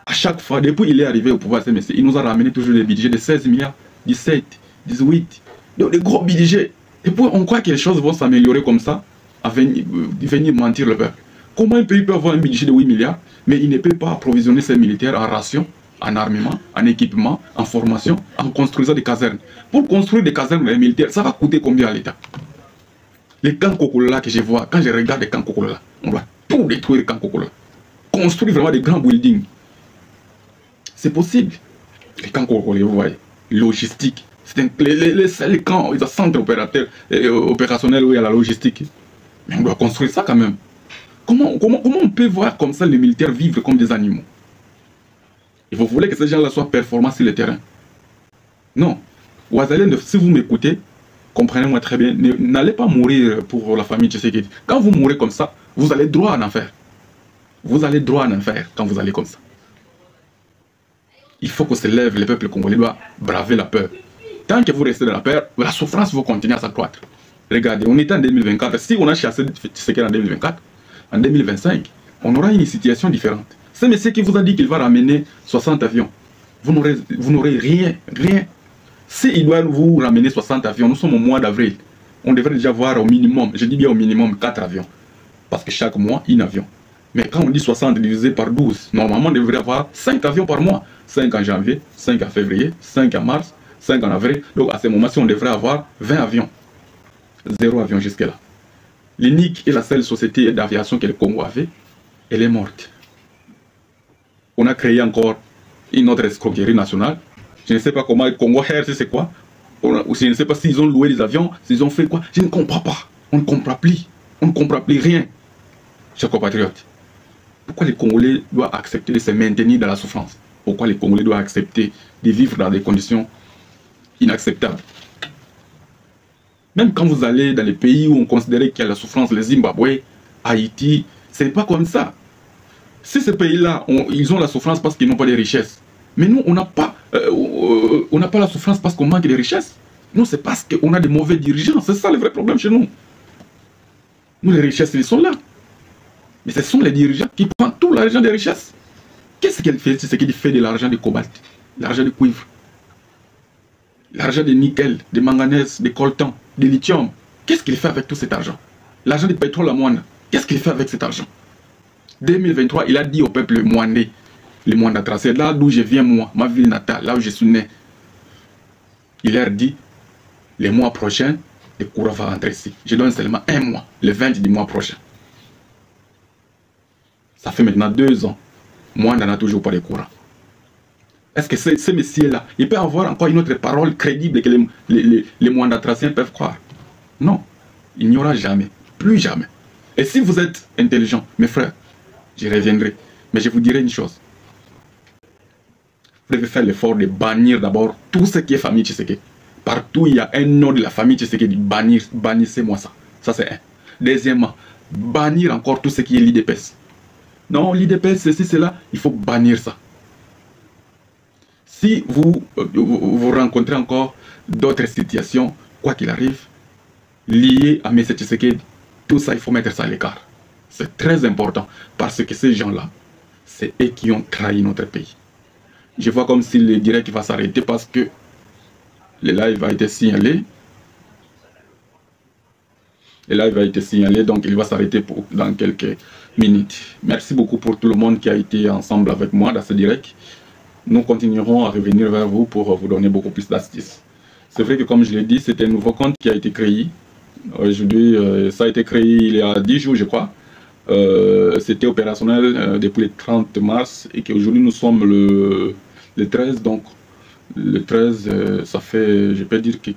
À chaque fois, depuis qu'il est arrivé au pouvoir, il nous a ramené toujours des budgets de 16 milliards, 17, 18, donc des gros budgets. Et puis on croit que les choses vont s'améliorer comme ça, à venir mentir le peuple. Comment un pays peut avoir un budget de 8 milliards, mais il ne peut pas approvisionner ses militaires en rations, en armement, en équipement, en formation, en construisant des casernes? Pour construire des casernes militaires, ça va coûter combien à l'État? Les camps Kokolola que je vois, quand je regarde les camps Kokolola, on doit tout détruire les camps Kokolola. Construire vraiment des grands buildings. C'est possible. Les camps Kokolola, vous voyez, logistique. C'est les camps, les centres opérationnels où il y a la logistique. Mais on doit construire ça quand même. Comment on peut voir comme ça les militaires vivre comme des animaux? Et vous voulez que ces gens-là soient performants sur le terrain? Non. Ouazalène, si vous m'écoutez, comprenez-moi très bien, n'allez pas mourir pour la famille Tshisekedi. Quand vous mourrez comme ça, vous allez droit en enfer. Vous allez droit en enfer quand vous allez comme ça. Il faut qu'on se lève, le peuple congolais doit braver la peur. Tant que vous restez dans la peur, la souffrance va continuer à s'accroître. Regardez, on est en 2024. Si on a chassé Tshisekedi en 2024, en 2025, on aura une situation différente. Ce monsieur qui vous a dit qu'il va ramener 60 avions, vous n'aurez rien. S'il doit vous ramener 60 avions, nous sommes au mois d'avril. On devrait déjà voir au minimum, je dis bien au minimum 4 avions. Parce que chaque mois, un avion. Mais quand on dit 60 divisé par 12, normalement on devrait avoir 5 avions par mois. 5 en janvier, 5 en février, 5 en mars, 5 en avril. Donc à ce moment-ci, on devrait avoir 20 avions. 0 avion jusque-là. L'unique et la seule société d'aviation que le Congo avait, elle est morte. On a créé encore une autre escroquerie nationale. Je ne sais pas comment le Congo RC c'est quoi. Je ne sais pas s'ils ont loué des avions, s'ils ont fait quoi. Je ne comprends pas. On ne comprend plus. On ne comprend plus rien. Chers compatriotes, pourquoi les Congolais doivent accepter de se maintenir dans la souffrance? Pourquoi les Congolais doivent accepter de vivre dans des conditions inacceptables? Même quand vous allez dans les pays où on considérait qu'il y a la souffrance, les Zimbabwe, Haïti, ce n'est pas comme ça. Si ces pays-là, ils ont la souffrance parce qu'ils n'ont pas de richesses. Mais nous, on n'a pas la souffrance parce qu'on manque de richesses. Non, c'est parce qu'on a de mauvais dirigeants. C'est ça le vrai problème chez nous. Nous, les richesses, ils sont là. Mais ce sont les dirigeants qui prennent tout l'argent des richesses. Qu'est-ce qu'elle fait? C'est ce qu'il fait de l'argent de cobalt, l'argent de cuivre, l'argent de nickel, de manganèse, de coltan, de lithium. Qu'est-ce qu'il fait avec tout cet argent? L'argent du pétrole à moine, qu'est-ce qu'il fait avec cet argent? 2023, il a dit au peuple moindé, les Mwanda tracés, là d'où je viens moi, ma ville natale, là où je suis né. Il leur dit, les mois prochains, le courant va rentrer ici. Je donne seulement un mois, le 20 du mois prochain. Ça fait maintenant 2 ans. Moi, on n'en a toujours pas de courant. Est-ce que ce messieurs-là, il peut avoir encore une autre parole crédible que les Mwanda tracés peuvent croire? Non, il n'y aura jamais, plus jamais. Et si vous êtes intelligent, mes frères, je reviendrai. Mais je vous dirai une chose. Vous devez faire l'effort de bannir d'abord tout ce qui est famille Tshisekedi. Partout, il y a un nom de la famille Tshisekedi. Bannissez-moi ça. Ça, c'est un. Deuxièmement, bannir encore tout ce qui est l'IDPS. Non, l'IDPS, ceci, cela, il faut bannir ça. Si vous rencontrez encore d'autres situations, quoi qu'il arrive, liées à M. Tshisekedi, tout ça, il faut mettre ça à l'écart. C'est très important parce que ces gens-là, c'est eux qui ont trahi notre pays. Je vois comme si le direct va s'arrêter parce que le live a été signalé. Le live a été signalé, donc il va s'arrêter dans quelques minutes. Merci beaucoup pour tout le monde qui a été ensemble avec moi dans ce direct. Nous continuerons à revenir vers vous pour vous donner beaucoup plus d'astuces. C'est vrai que comme je l'ai dit, c'est un nouveau compte qui a été créé. Aujourd'hui, ça a été créé il y a 10 jours, je crois. C'était opérationnel depuis le 30 mars et qu'aujourd'hui nous sommes le 13. Donc le 13, ça fait, je peux dire que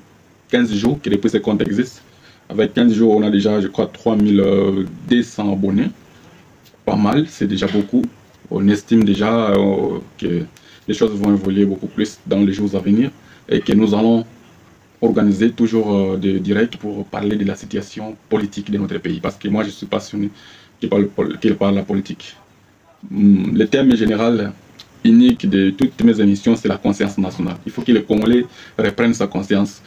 15 jours que depuis ce compte existe. Avec 15 jours, on a déjà, je crois, 3200 abonnés. Pas mal, c'est déjà beaucoup. On estime déjà que les choses vont évoluer beaucoup plus dans les jours à venir et que nous allons organiser toujours des directs pour parler de la situation politique de notre pays. Parce que moi, je suis passionné qui parle de la politique. Le thème général unique de toutes mes émissions, c'est la conscience nationale. Il faut que les Congolais reprennent sa conscience.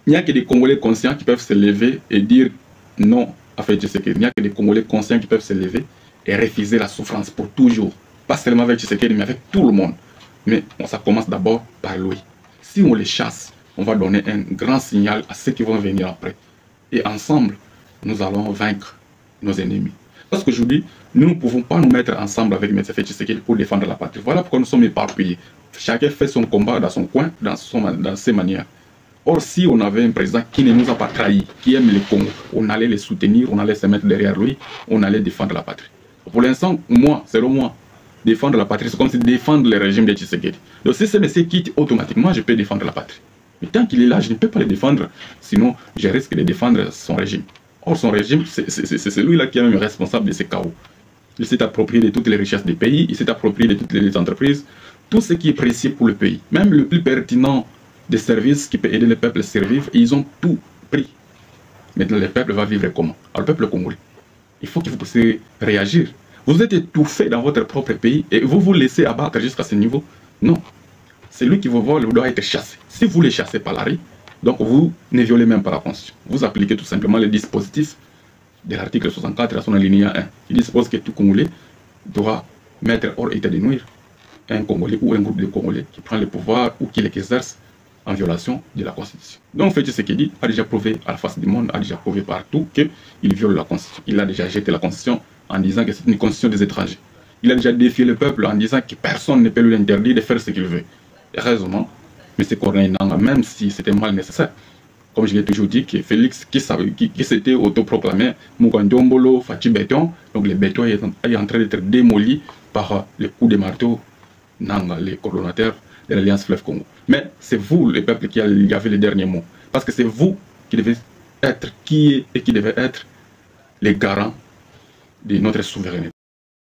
Il n'y a que des Congolais conscients qui peuvent se lever et dire non à Félix Tshisekedi. Il n'y a que des Congolais conscients qui peuvent se lever et refuser la souffrance pour toujours. Pas seulement avec Tshisekedi, mais avec tout le monde. Mais ça commence d'abord par lui. Si on les chasse, on va donner un grand signal à ceux qui vont venir après. Et ensemble, nous allons vaincre nos ennemis. Parce qu'aujourd'hui, nous ne pouvons pas nous mettre ensemble avec M. Félix Tshisekedi pour défendre la patrie. Voilà pourquoi nous sommes éparpillés. Chacun fait son combat dans son coin, dans ses manières. Or, si on avait un président qui ne nous a pas trahis, qui aime le Congo, on allait les soutenir, on allait se mettre derrière lui, on allait défendre la patrie. Pour l'instant, moi, selon moi, défendre la patrie, c'est comme si défendre le régime de Tshisekedi. Donc si ce monsieur quitte automatiquement, je peux défendre la patrie. Mais tant qu'il est là, je ne peux pas le défendre, sinon je risque de défendre son régime. Or, son régime, c'est celui-là qui est même responsable de ce chaos. Il s'est approprié de toutes les richesses du pays, il s'est approprié de toutes les entreprises, tout ce qui est précieux pour le pays. Même le plus pertinent des services qui peut aider le peuple à survivre, ils ont tout pris. Maintenant, le peuple va vivre comment? Alors, le peuple congolais, il faut que vous puissiez réagir. Vous êtes étouffé dans votre propre pays et vous vous laissez abattre jusqu'à ce niveau? Non. Celui qui vous vole doit être chassé. Si vous le chassez par la rue, donc vous ne violez même pas la Constitution. Vous appliquez tout simplement le dispositif de l'article 64 à son alinéa 1. Il dispose que tout Congolais doit mettre hors état de nuire un Congolais ou un groupe de Congolais qui prend le pouvoir ou qui l'exerce en violation de la Constitution. Donc Félix Tshisekedi a déjà prouvé à la face du monde, a déjà prouvé partout qu'il viole la Constitution. Il a déjà jeté la Constitution en disant que c'est une Constitution des étrangers. Il a déjà défié le peuple en disant que personne ne peut lui interdire de faire ce qu'il veut. Heureusement, M. Corneille Nangaa, même si c'était mal nécessaire, comme je l'ai toujours dit, que Félix, qui s'était autoproclamé Mugandombolo, Fachi Béton, donc le béton est en train d'être démoli par les coups de marteau Nangaa, les coordonnateurs de l'Alliance Fleuve Congo. Mais c'est vous, le peuple, qui avez le dernier mot. Parce que c'est vous qui devez être, qui est et qui devez être les garants de notre souveraineté.